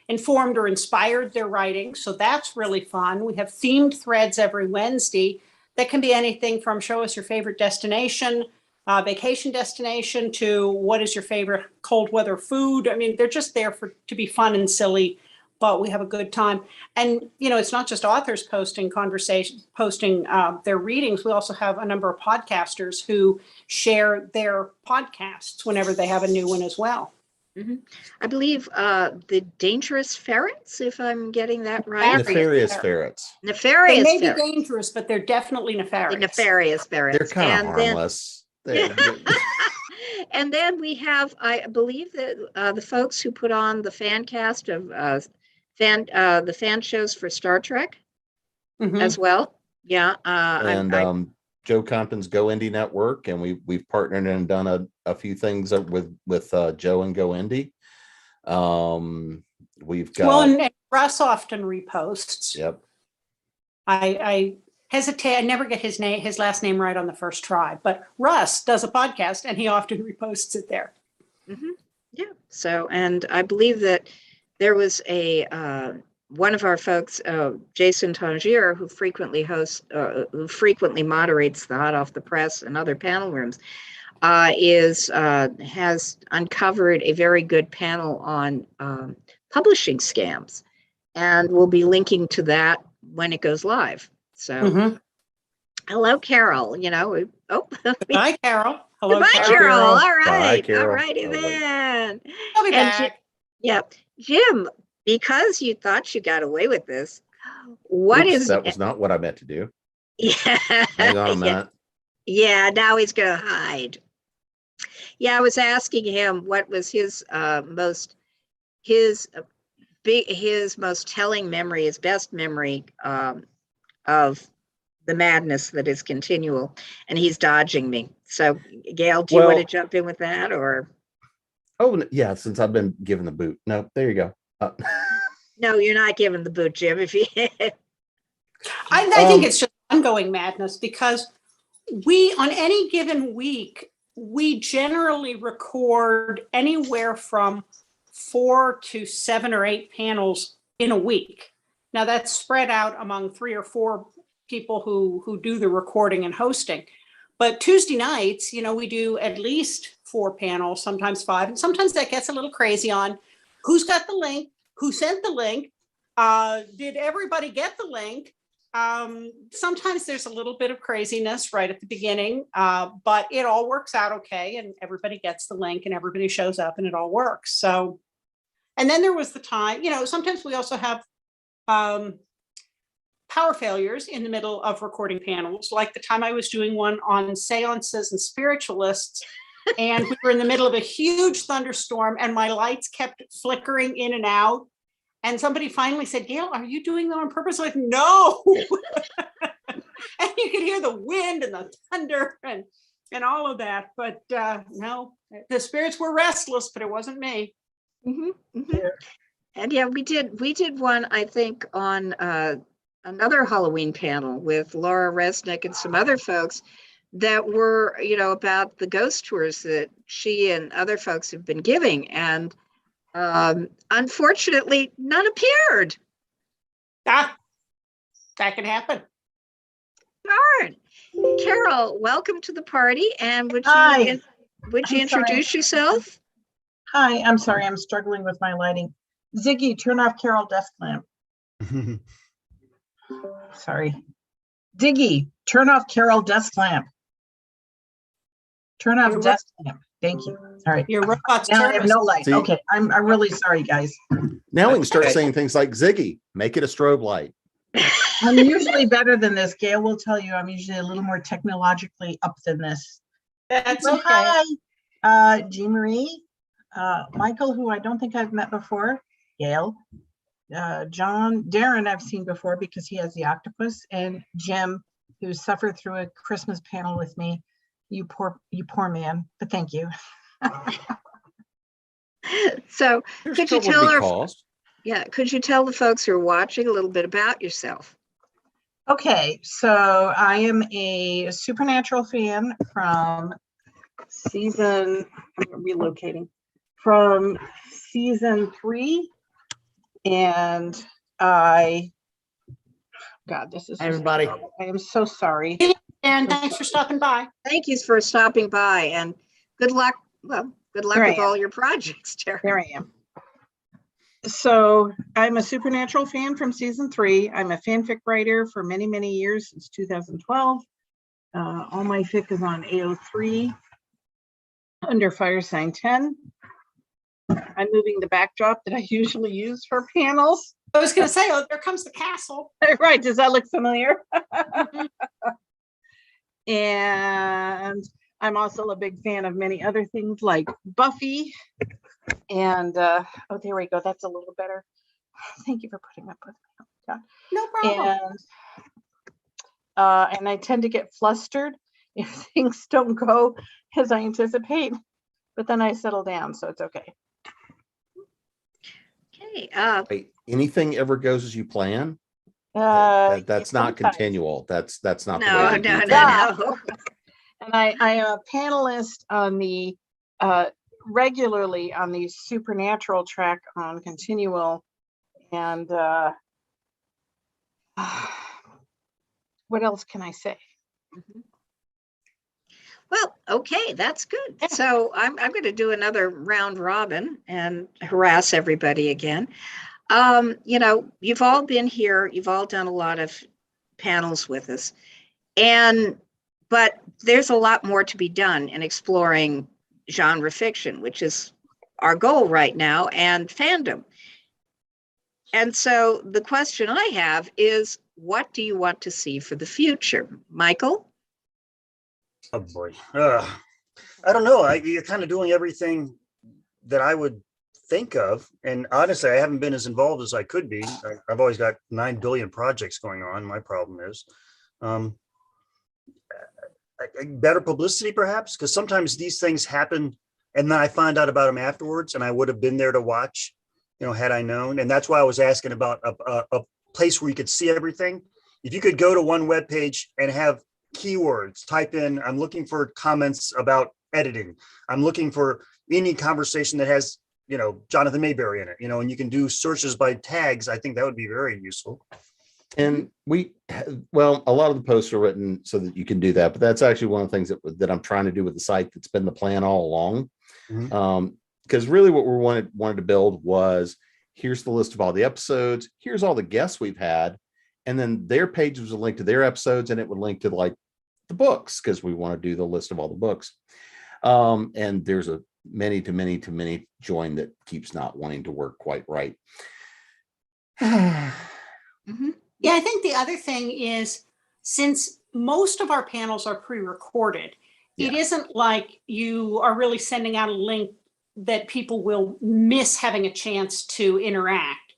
informed or inspired their writing. So that's really fun. We have themed threads every Wednesday that can be anything from show us your favorite destination, vacation destination, to what is your favorite cold weather food. I mean, they're just there to be fun and silly, but we have a good time. And, you know, it's not just authors posting their readings. We also have a number of podcasters who share their podcasts whenever they have a new one as well. Mm-hmm. I believe the Dangerous Ferrets, if I'm getting that right. Nefarious Ferrets. Nefarious They may ferrets. be dangerous, but they're definitely nefarious. The Nefarious Ferrets. They're kind of harmless. And then we have, I believe that the folks who put on the fan cast of the fan shows for Star Trek as well. Yeah. And Joe Compton's Go Indie Network, and we've partnered and done a few things with Joe and Go Indie. We've got and Russ often reposts. Yep. I hesitate. I never get his last name right on the first try, but Russ does a podcast and he often reposts it there. Mm-hmm. Yeah. So, and I believe that there was one of our folks, Jason Tangier, who frequently moderates the Hot Off the Press and other panel rooms, has uncovered a very good panel on publishing scams, and we'll be linking to that when it goes live. So, hello, Carol. You know, Hi, Carol. Hello, goodbye, Carol. All right, Bye, Carol. all righty then. I'll be back. Jim, because you thought you got away with this, that was not what I meant to do. Yeah. Hang on a minute. Yeah, now he's gonna hide. Yeah, I was asking him what was his most telling memory, his best memory of the madness that is Con-Tinual, and he's dodging me. So, Gail, do you want to jump in with that, or? Oh yeah, since I've been given the boot. No, there you go. No, you're not giving the boot, Jim. If you, I think it's just ongoing madness, because we, on any given week, we generally record anywhere from 4 to 7 or 8 panels in a week. Now that's spread out among 3 or 4 people who do the recording and hosting. But Tuesday nights, you know, we do at least 4 panels, sometimes 5, and sometimes that gets a little crazy on who's got the link, who sent the link, did everybody get the link, Sometimes there's a little bit of craziness right at the beginning, but it all works out okay, and everybody gets the link and everybody shows up and it all works. So, and then there was the time, sometimes we also have power failures in the middle of recording panels, like the time I was doing one on seances and spiritualists, and we were in the middle of a huge thunderstorm and my lights kept flickering in and out. And somebody finally said, Gail, are you doing that on purpose? I'm like, no. And you could hear the wind and the thunder and all of that. But no, the spirits were restless, but it wasn't me. And yeah, we did one, I think, on another Halloween panel with Laura Resnick and some other folks that were, about the ghost tours that she and other folks have been giving. And unfortunately, none appeared. That can happen. Darn. Carol, welcome to the party. And would Hi. you I'm introduce yourself? Hi, I'm sorry, I'm struggling with my lighting. Ziggy, turn off Carol desk lamp. Sorry. Diggy, turn off Carol desk lamp. Turn off Your desk lamp. Thank you. All right. Your robot Now I have service. no light. See? Okay, I'm really sorry, guys. Now we can start Okay. saying things like Ziggy, make it a strobe light. I'm usually better than this. Gail will tell you I'm usually a little more technologically up than this. That's So okay. hi, Jean Marie, Michael, who I don't think I've met before, Gail, John, Darren I've seen before because he has the octopus, and Jim, who suffered through a Christmas panel with me. You poor man, but thank you. So There's could you trouble to tell be our caused. could you tell the folks who are watching a little bit about yourself? Okay, so I am a Supernatural fan from season, I'm relocating, from season 3. And God, this is Hi, just everybody. horrible. I am so sorry. And thanks for stopping by. Thank you for stopping by and good luck. Well, good luck Here I with am. all your projects, Terry. There I am. So I'm a Supernatural fan from season 3. I'm a fanfic writer for many, many years, since 2012. All my fic is on AO3 under Fire Sign 10. I'm moving the backdrop that I usually use for panels. I was going to say, oh, there comes the castle. Right, does that look familiar? And I'm also a big fan of many other things like Buffy. And oh, there we go. That's a little better. Thank you for putting up with me. Oh, God. No problem. And I tend to get flustered if things don't go as I anticipate, but then I settle down, so it's okay. Okay. Wait, anything ever goes as you plan? That's not sometimes. continual. That's not the way No, we do no, things. no. And I am a panelist on the regularly on the Supernatural track on Continual. And what else can I say? Well, okay, that's good. So I'm going to do another round robin and harass everybody again. You've all been here. You've all done a lot of panels with us, but there's a lot more to be done in exploring genre fiction, which is our goal right now, and fandom. And so the question I have is, what do you want to see for the future? Michael? Oh boy. I don't know. You're kind of doing everything that I would think of. And honestly, I haven't been as involved as I could be. I've always got 9 billion projects going on. My problem is better publicity, perhaps, because sometimes these things happen and then I find out about them afterwards, and I would have been there to watch, had I known. And that's why I was asking about a place where you could see everything. If you could go to one web page and have keywords, type in, I'm looking for comments about editing. I'm looking for any conversation that has, Jonathan Mayberry in it, and you can do searches by tags. I think that would be very useful. And a lot of the posts are written so that you can do that, but that's actually one of the things that I'm trying to do with the site. That's been the plan all along. Because really what we wanted to build was, here's the list of all the episodes. Here's all the guests we've had. and then their page was a link to their episodes, and it would link to like the books because we want to do the list of all the books. And there's a many to many join that keeps not wanting to work quite right. Mhm. Yeah, I think the other thing is, since most of our panels are pre-recorded, it Yeah. isn't like you are really sending out a link that people will miss having a chance to interact.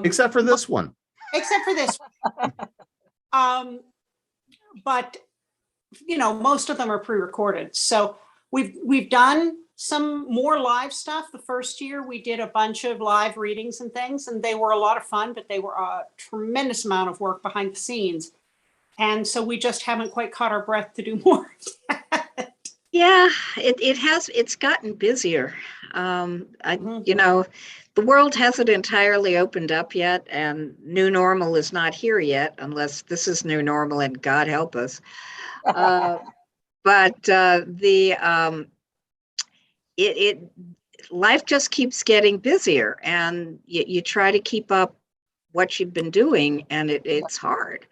Except for this one. Except for this one. But you know, most of them are pre-recorded. So we've done some more live stuff. The first year we did a bunch of live readings and things, and they were a lot of fun, but they were a tremendous amount of work behind the scenes. And so we just haven't quite caught our breath to do more. Yeah, it's gotten busier. You know, the world hasn't entirely opened up yet, and new normal is not here yet, unless this is new normal, and God help us. But life just keeps getting busier, and you try to keep up what you've been doing, and it's hard.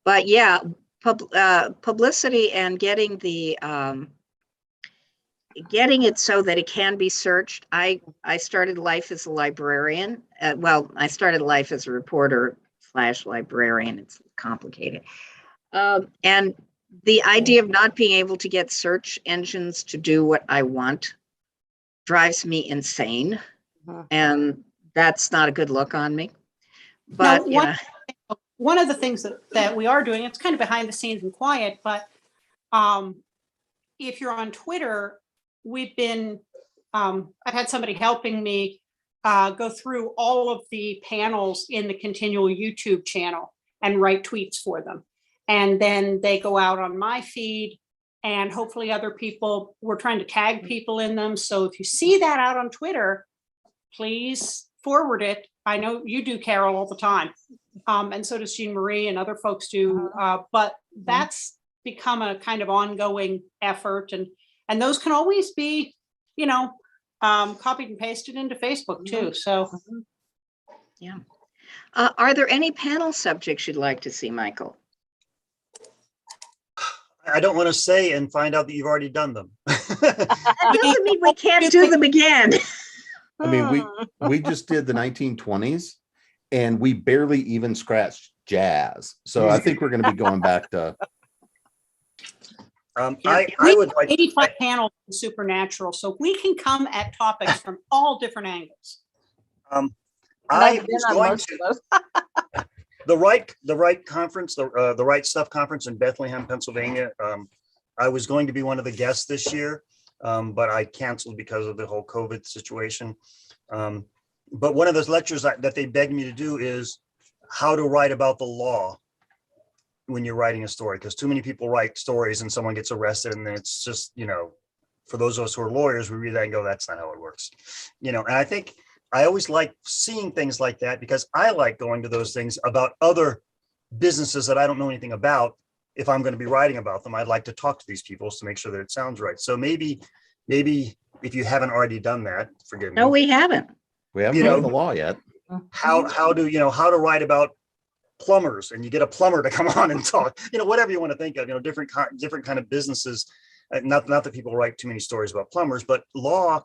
But yeah, publicity and getting it so that it can be searched. I started life as a librarian. Well, I started life as a reporter / librarian. It's complicated. And the idea of not being able to get search engines to do what I want drives me insane. And that's not a good look on me. But now, one of the things that we are doing, it's kind of behind the scenes and quiet, but if you're on Twitter, we've been, I've had somebody helping me go through all of the panels in the ConTinual YouTube channel and write tweets for them. And then they go out on my feed, and hopefully other people, we're trying to tag people in them. So if you see that out on Twitter, please forward it. I know you do, Carol, all the time. And so does Jean Marie and other folks do. But that's become a kind of ongoing effort. And those can always be, you know, copied and pasted into Facebook too. So. Yeah. Are there any panel subjects you'd like to see, Michael? I don't want to say and find out that you've already done them. That doesn't mean we can't do them again. I mean, we just did the 1920s, and we barely even scratched jazz. So I think we're going to be going back to. I would like 85 panels in Supernatural, so we can come at topics from all different angles. I was going to the right conference, the Right Stuff conference in Bethlehem, Pennsylvania. I was going to be one of the guests this year, but I canceled because of the whole COVID situation. But one of those lectures that they begged me to do is how to write about the law when you're writing a story, because too many people write stories and someone gets arrested, and then it's just, you know, for those of us who are lawyers, we read that and go, that's not how it works, you know. And I think I always like seeing things like that, because I like going to those things about other businesses that I don't know anything about. If I'm going to be writing about them, I'd like to talk to these people to make sure that it sounds right. So maybe if you haven't already done that, forgive me. No, we haven't. We haven't done the law yet. How to write about plumbers, and you get a plumber to come on and talk, you know, whatever you want to think of, you know, different kind of businesses. Not that people write too many stories about plumbers, but law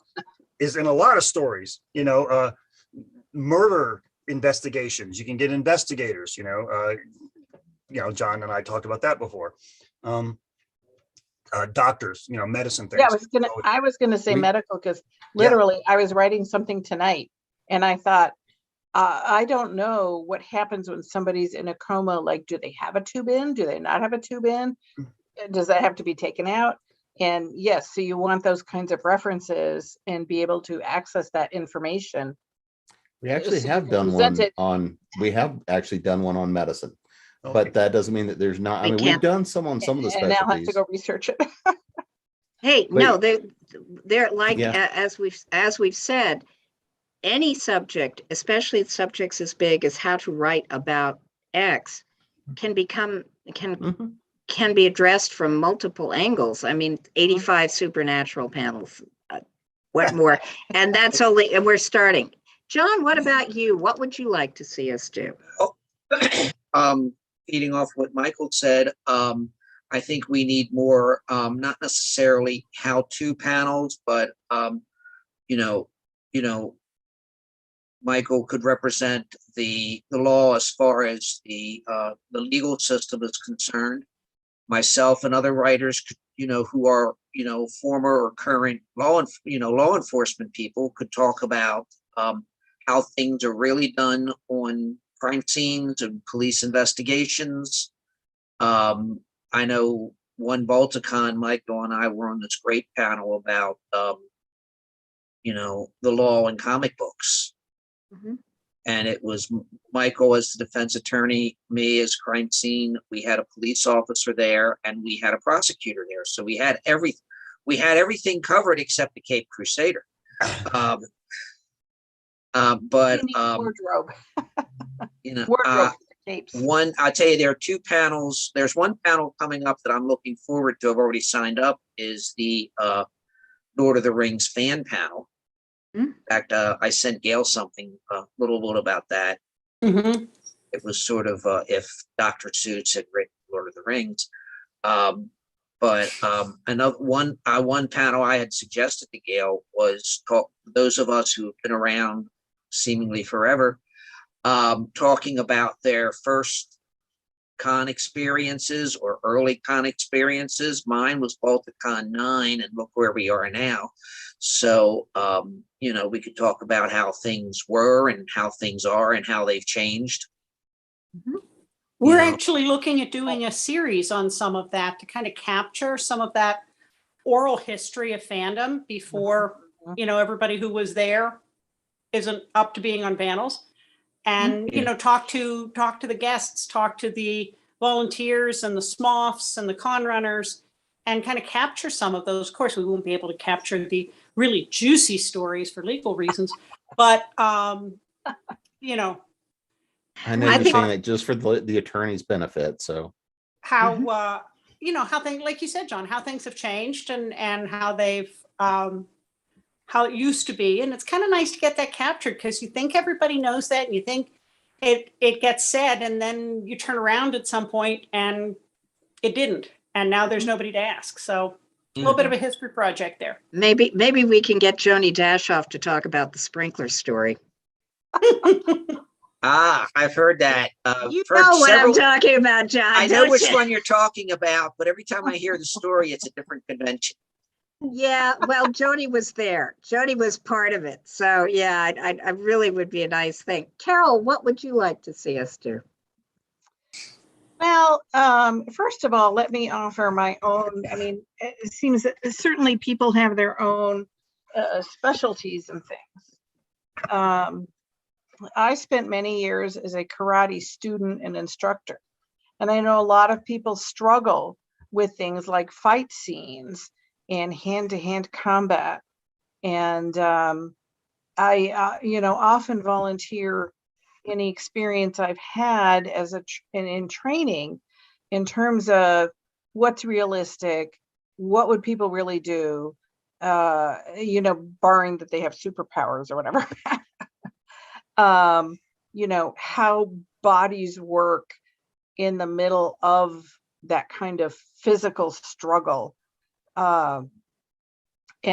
is in a lot of stories, you know, murder investigations. You can get investigators, you know, John and I talked about that before. Doctors, you know, medicine things. Yeah, I was gonna say medical, because literally I was writing something tonight and I thought, I don't know what happens when somebody's in a coma. Like, do they have a tube in? Do they not have a tube in? Does that have to be taken out? And yes, so you want those kinds of references and be able to access that information. We actually So have you done present one it. on. We have actually done one on medicine, Okay. but that doesn't mean that there's not. I We mean, can't. we've done some on some of the And now I have to specialties. go research it. Hey, But- no, they're like, Yeah. as we've said, any subject, especially subjects as big as how to write about X, can Mhm. be addressed from multiple angles. I mean, 85 supernatural panels. What more? And and we're starting. John, what about you? What would you like to see us do? feeding off what Michael said, I think we need more, not necessarily how-to panels, but, you know, Michael could represent the law as far as the legal system is concerned. Myself and other writers, who are, former or current law enforcement people could talk about how things are really done on crime scenes and police investigations. I know one Balticon, Michael and I were on this great panel about, the law in comic books. Mhm. And it was Michael as the defense attorney, me as crime scene. We had a police officer there, and we had a prosecutor there. So we had everything covered except the Cape Crusader. But You need wardrobe. Wardrobe for the capes. I'll tell you, there are two panels. There's one panel coming up that I'm looking forward to. I've already signed up. Is the Lord of the Rings fan panel. In fact, I sent Gail something a little bit about that. Mhm. It was sort of if Dr. Seuss had written Lord of the Rings. But another one panel I had suggested to Gail was those of us who have been around seemingly forever, talking about their first con experiences or early con experiences. Mine was Balticon 9, and look where we are now. So, we could talk about how things were and how things are and how they've changed. We're actually looking at doing a series on some of that to kind of capture some of that oral history of fandom before, everybody who was there isn't up to being on panels. And, talk to the guests, talk to the volunteers and the smoffs and the con runners, and kind of capture some of those. Of course, we won't be able to capture the really juicy stories for legal reasons, but, I know I you're think- saying that just for the attorney's benefit. So how, how things, like you said, John, how things have changed and how they've, how it used to be. And it's kind of nice to get that captured, because you think everybody knows that, and you think it gets said, and then you turn around at some point and it didn't. And now there's nobody to ask. So a little bit of a history project there. Maybe we can get Joni Dashoff to talk about the sprinkler story. I've heard that. You for know what I'm several- talking about, John. I know don't which you? one you're talking about, but every time I hear the story, it's a different convention. Yeah, well, Joni was there. Joni was part of it. So yeah, I really would be a nice thing. Carol, what would you like to see us do? Well, first of all, let me offer my own. I mean, it seems that certainly people have their own specialties and things. I spent many years as a karate student and instructor, and I know a lot of people struggle with things like fight scenes and hand-to-hand combat. And I, often volunteer any experience I've had as in training in terms of what's realistic, what would people really do, barring that they have superpowers or whatever. How bodies work in the middle of that kind of physical struggle. And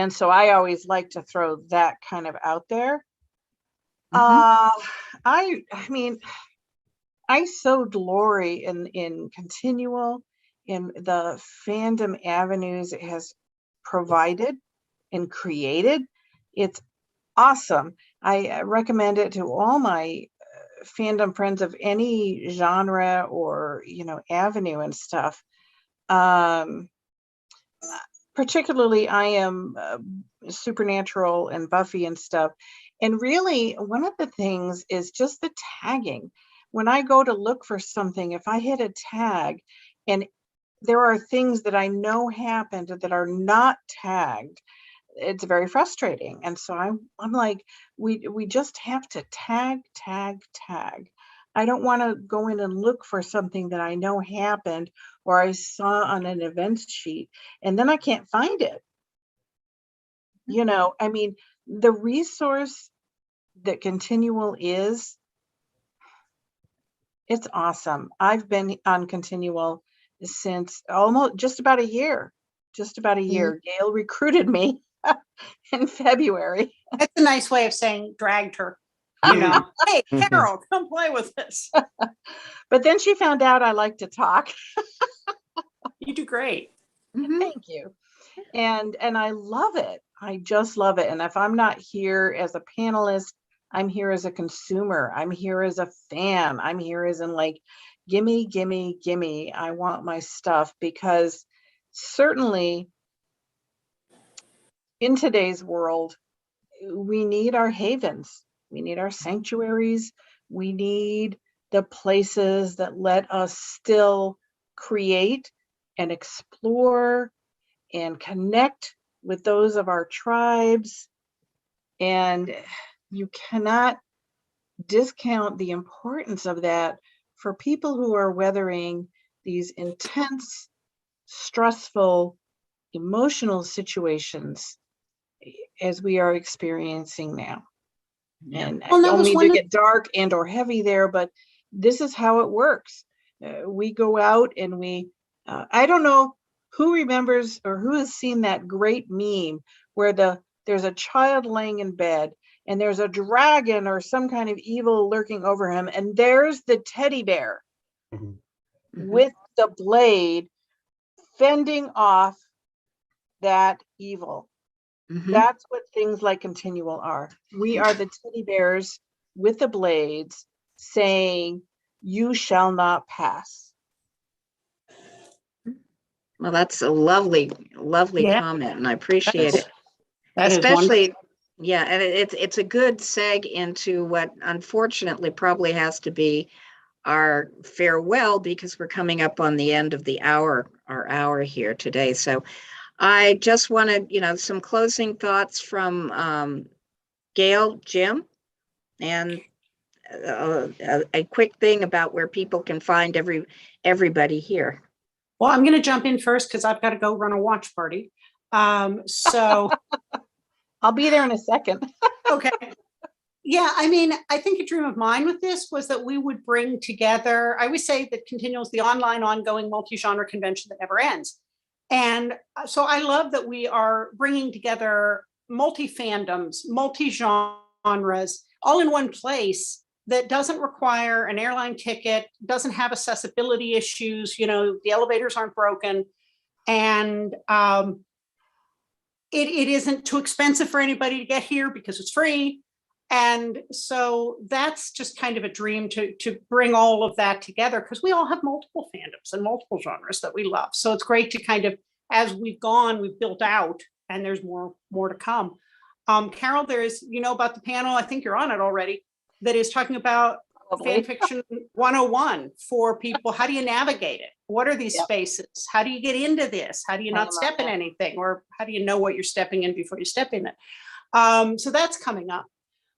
so I always like to throw that kind of out there. I mean, I so glory in ConTinual, in the fandom avenues it has provided and created. It's awesome. I recommend it to all my fandom friends of any genre or, avenue and stuff. Particularly, I am Supernatural and Buffy and stuff. And really, one of the things is just the tagging. When I go to look for something, if I hit a tag and there are things that I know happened that are not tagged, it's very frustrating. And so I'm like, we just have to tag. I don't want to go in and look for something that I know happened or I saw on an events sheet and then I can't find it. I mean, the resource that ConTinual is, It's awesome. I've been on Continual since almost just about a year. Gail recruited me in February. That's a nice way of saying dragged her. You know, hey, Carol, come play with us. But then she found out I like to talk. You do great. Mhm. Thank you. And I love it. I just love it. And if I'm not here as a panelist, I'm here as a consumer. I'm here as a fan. I'm here as in like, gimme, gimme, gimme. I want my stuff, because certainly in today's world, we need our havens. We need our sanctuaries. We need the places that let us still create and explore and connect with those of our tribes. And you cannot discount the importance of that for people who are weathering these intense, stressful, emotional situations as we are experiencing now. And Well, I that don't was mean one to of- get dark and or heavy there, but this is how it works. We go out and I don't know who remembers or who has seen that great meme where there's a child laying in bed and there's a dragon or some kind of evil lurking over him, and there's the teddy bear Mhm. with the blade fending off that evil. Mhm. That's what things like Continual are. We are the teddy bears with the blades saying, you shall not pass. Well, that's a lovely Yeah. comment, and I appreciate That's- it. That is Especially, yeah, and it's a good seg into what unfortunately probably has to be our farewell, because we're coming up on the end of our hour here today. So I just wanted, some closing thoughts from Gail, Jim, and a quick thing about where people can find everybody here. Well, I'm going to jump in first because I've got to go run a watch party. So I'll be there in a second. okay. Yeah, I mean, I think a dream of mine with this was that we would bring together, I always say that Continual is the online, ongoing, multi-genre convention that never ends. And so I love that we are bringing together multi-fandoms, multi-genres, all in one place that doesn't require an airline ticket, doesn't have accessibility issues, the elevators aren't broken. And it isn't too expensive for anybody to get here because it's free. And so that's just kind of a dream to bring all of that together, because we all have multiple fandoms and multiple genres that we love. So it's great to kind of, as we've gone, we've built out, and there's more to come. Carol, there's, about the panel, I think you're on it already, that is talking about fan fiction 101 for people. How do you navigate it? What are these spaces? How do you get into this? How do you not step in anything? Or how do you know what you're stepping in before you step in it? So that's coming up.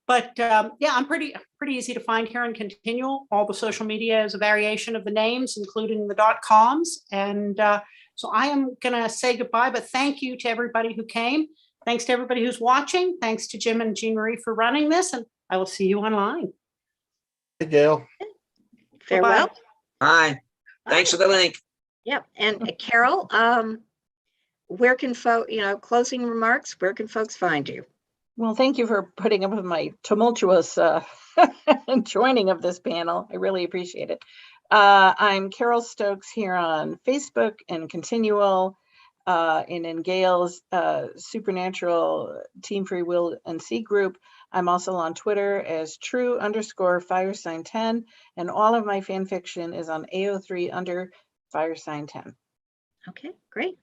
But yeah, I'm pretty easy to find here on Continual. All the social media is a variation of the names, including the .coms. And so I am going to say goodbye, but thank you to everybody who came. Thanks to everybody who's watching. Thanks to Jim and Jean Marie for running this. And I will see you online. Hey, Gail. Farewell. Hi, thanks for the link. Yep. And Carol, where can closing remarks, where can folks find you? Well, thank you for putting up with my tumultuous joining of this panel. I really appreciate it. I'm Carol Stokes here on Facebook and Continual, and in Gail's Supernatural Team Free Will and Sea group. I'm also on Twitter as true_firesign10, and all of my fan fiction is on AO3_firesign10. Okay, great.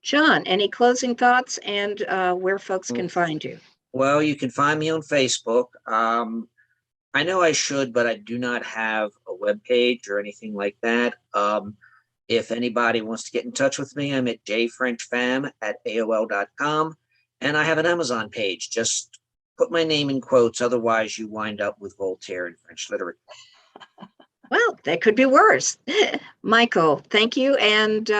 John, any closing thoughts and where folks can find you? Well, you can find me on Facebook. I know I should, but I do not have a webpage or anything like that. If anybody wants to get in touch with me, I'm at jfrenchfam@aol.com, and I have an Amazon page. Just put my name in quotes, otherwise you wind up with Voltaire in French literature. Well, that could be worse. Michael, thank you. And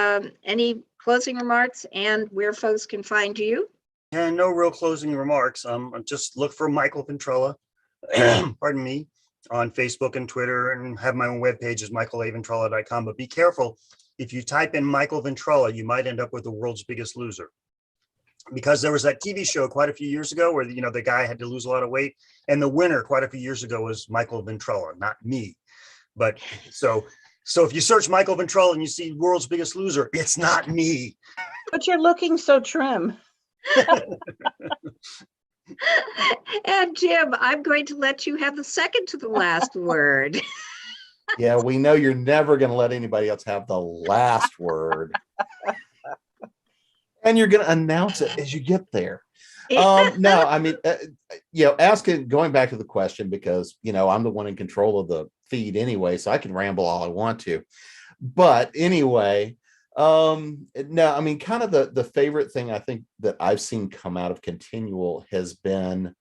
any closing remarks and where folks can find you? And no real closing remarks. Just look for Michael Ventrella, pardon me, on Facebook and Twitter, and have my own webpage is michaelaventrella.com. But be careful, if you type in Michael Ventrella, you might end up with the world's biggest loser. Because there was that TV show quite a few years ago where, you know, the guy had to lose a lot of weight, and the winner quite a few years ago was Michael Ventrella, not me. But so if you search Michael Ventrella and you see world's biggest loser, it's not me. But you're looking so trim. And Jim, I'm going to let you have the second to the last word. Yeah, we know you're never going to let anybody else have the last word. And you're going to announce it as you get there. No, I mean, going back to the question, because, I'm the one in control of the feed anyway, so I can ramble all I want to. But anyway, no, I mean, kind of the favorite thing I think that I've seen come out of ConTinual has been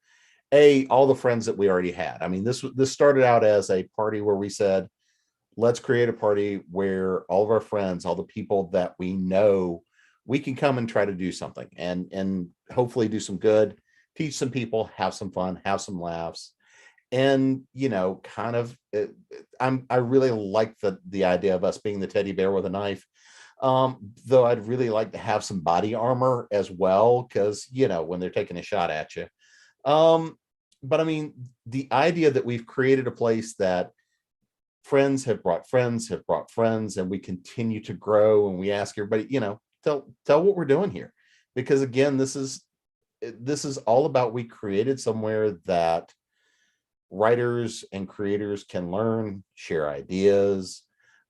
all the friends that we already had. I mean, this started out as a party where we said, let's create a party where all of our friends, all the people that we know, we can come and try to do something and hopefully do some good, teach some people, have some fun, have some laughs. And, I really like the idea of us being the teddy bear with a knife. Though I'd really like to have some body armor as well, because, when they're taking a shot at you. But I mean, the idea that we've created a place that friends have brought friends, and we continue to grow, and we ask everybody, tell what we're doing here. Because again, this is all about, we created somewhere that writers and creators can learn, share ideas.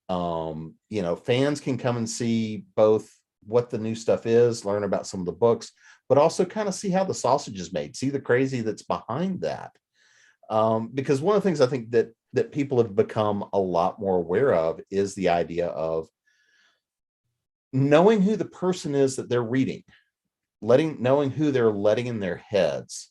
Fans can come and see both what the new stuff is, learn about some of the books, but also kind of see how the sausage is made, see the crazy that's behind that. Because one of the things I think that people have become a lot more aware of is the idea of knowing who the person is that they're reading, knowing who they're letting in their heads,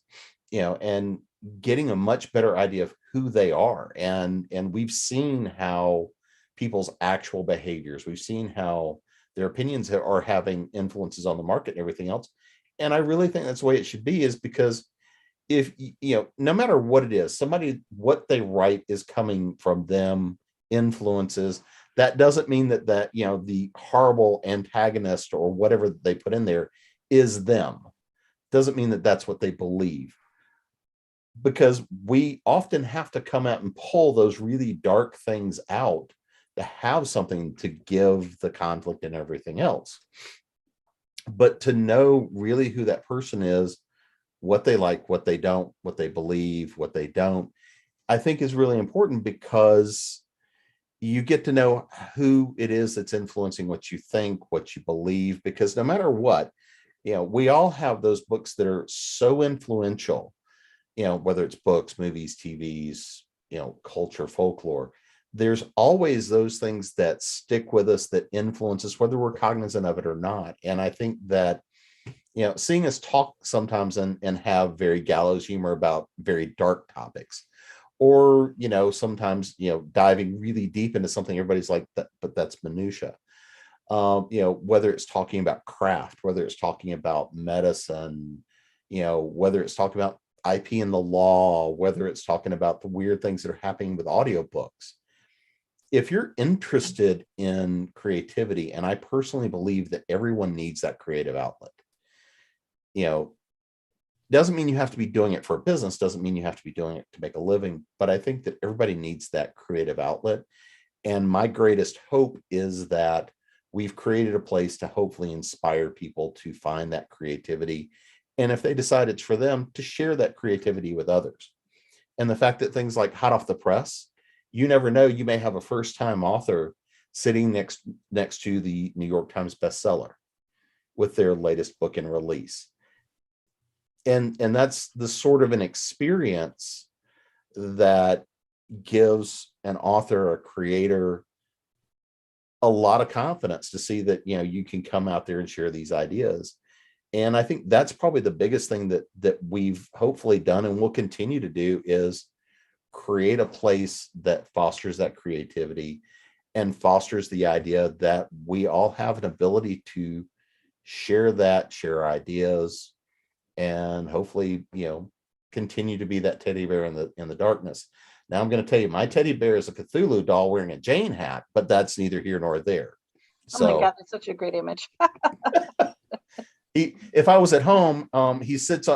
and getting a much better idea of who they are. And we've seen how people's actual behaviors, we've seen how their opinions are having influences on the market and everything else. And I really think that's the way it should be, is because if, no matter what it is, what they write is coming from them, influences. That doesn't mean that the horrible antagonist or whatever they put in there is them. Doesn't mean that that's what they believe. Because we often have to come out and pull those really dark things out to have something to give the conflict and everything else. But to know really who that person is, what they like, what they don't, what they believe, what they don't, I think is really important, because you get to know who it is that's influencing what you think, what you believe. Because no matter what, we all have those books that are so influential, whether it's books, movies, TVs, culture, folklore. There's always those things that stick with us, that influence us, whether we're cognizant of it or not. And I think that, seeing us talk sometimes and have very gallows humor about very dark topics, or, sometimes, diving really deep into something everybody's like, but that's minutia. Whether it's talking about craft, whether it's talking about medicine, whether it's talking about IP and the law, whether it's talking about the weird things that are happening with audiobooks. If you're interested in creativity, and I personally believe that everyone needs that creative outlet, doesn't mean you have to be doing it for a business, doesn't mean you have to be doing it to make a living, but I think that everybody needs that creative outlet. And my greatest hope is that we've created a place to hopefully inspire people to find that creativity. And if they decide it's for them, to share that creativity with others. And the fact that things like hot off the press, you never know, you may have a first-time author sitting next to the New York Times bestseller with their latest book in release. And that's the sort of an experience that gives an author, a creator, a lot of confidence to see that, you can come out there and share these ideas. And I think that's probably the biggest thing that we've hopefully done and will continue to do, is create a place that fosters that creativity and fosters the idea that we all have an ability to share ideas, and hopefully, continue to be that teddy bear in the darkness. Now I'm going to tell you, my teddy bear is a Cthulhu doll wearing a Jane hat, but that's neither here nor there. Oh my So God, that's such a great image. if I was at home, he sits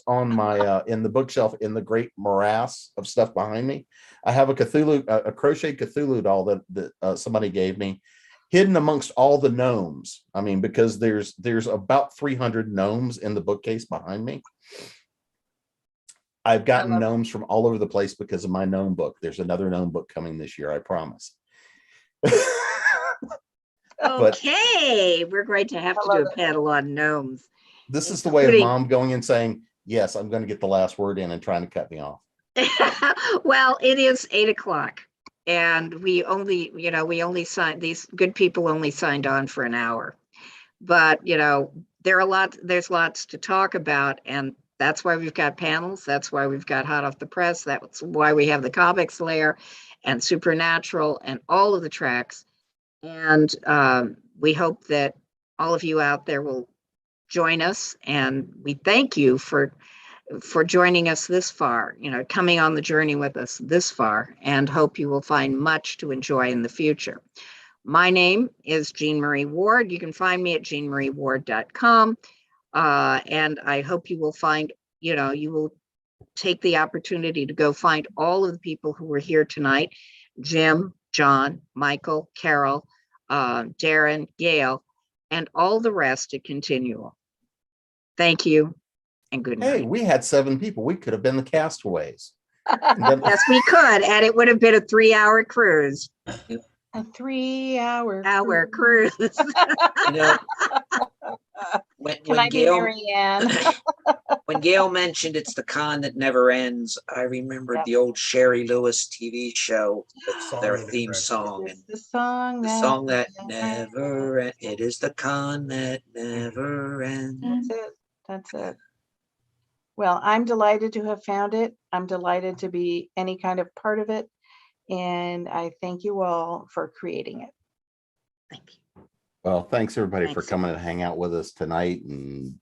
on my in the bookshelf in the great morass of stuff behind me. I have a Cthulhu, a crochet Cthulhu doll that somebody gave me, hidden amongst all the gnomes. I mean, because there's about 300 gnomes in the bookcase behind me. I've gotten gnomes from all over the place because of my gnome book. There's another gnome book coming this year, I promise. But Okay, we're going to have to do a panel on gnomes. this is the way of Including- mom going and saying, yes, I'm going to get the last word in and trying to cut me off. Well, it is 8 o'clock and we only signed, these good people only signed on for an hour. But, there's lots to talk about, and that's why we've got panels. That's why we've got Hot Off the Press. That's why we have the Comics Lair and Supernatural and all of the tracks. And we hope that all of you out there will join us. And we thank you for joining us this far, coming on the journey with us this far, and hope you will find much to enjoy in the future. My name is Jean Marie Ward. You can find me at jeanmarieward.com. And I hope you will find, you will take the opportunity to go find all of the people who were here tonight: Jim, John, Michael, Carol, Darren, Gail, and all the rest at ConTinual. Thank you and good night. Hey, we had 7 people. We could have been the castaways. Yes, we could, and it would have been a 3-hour cruise. A 3-hour Cruise. When, Can when I be Gail, Marianne? when Gail mentioned it's the con that never ends, I remembered Yeah. the old Sherry Lewis TV show That with song their that theme never song. It's And the song the that song that never ends. It is the con that never ends. That's it. That's it. Well, I'm delighted to have found it. I'm delighted to be any kind of part of it. And I thank you all for creating it. Thank you. Well, thanks everybody for Thanks. coming and hang out with us tonight, and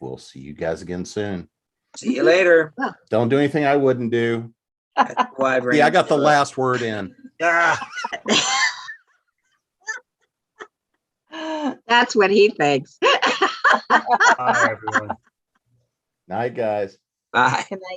we'll see you guys again soon. See you later. Don't do anything I wouldn't do. Wide Yeah, I range. got the last word in. Ah. That's what he thinks. Bye, everyone. Night, guys. Bye. Good night.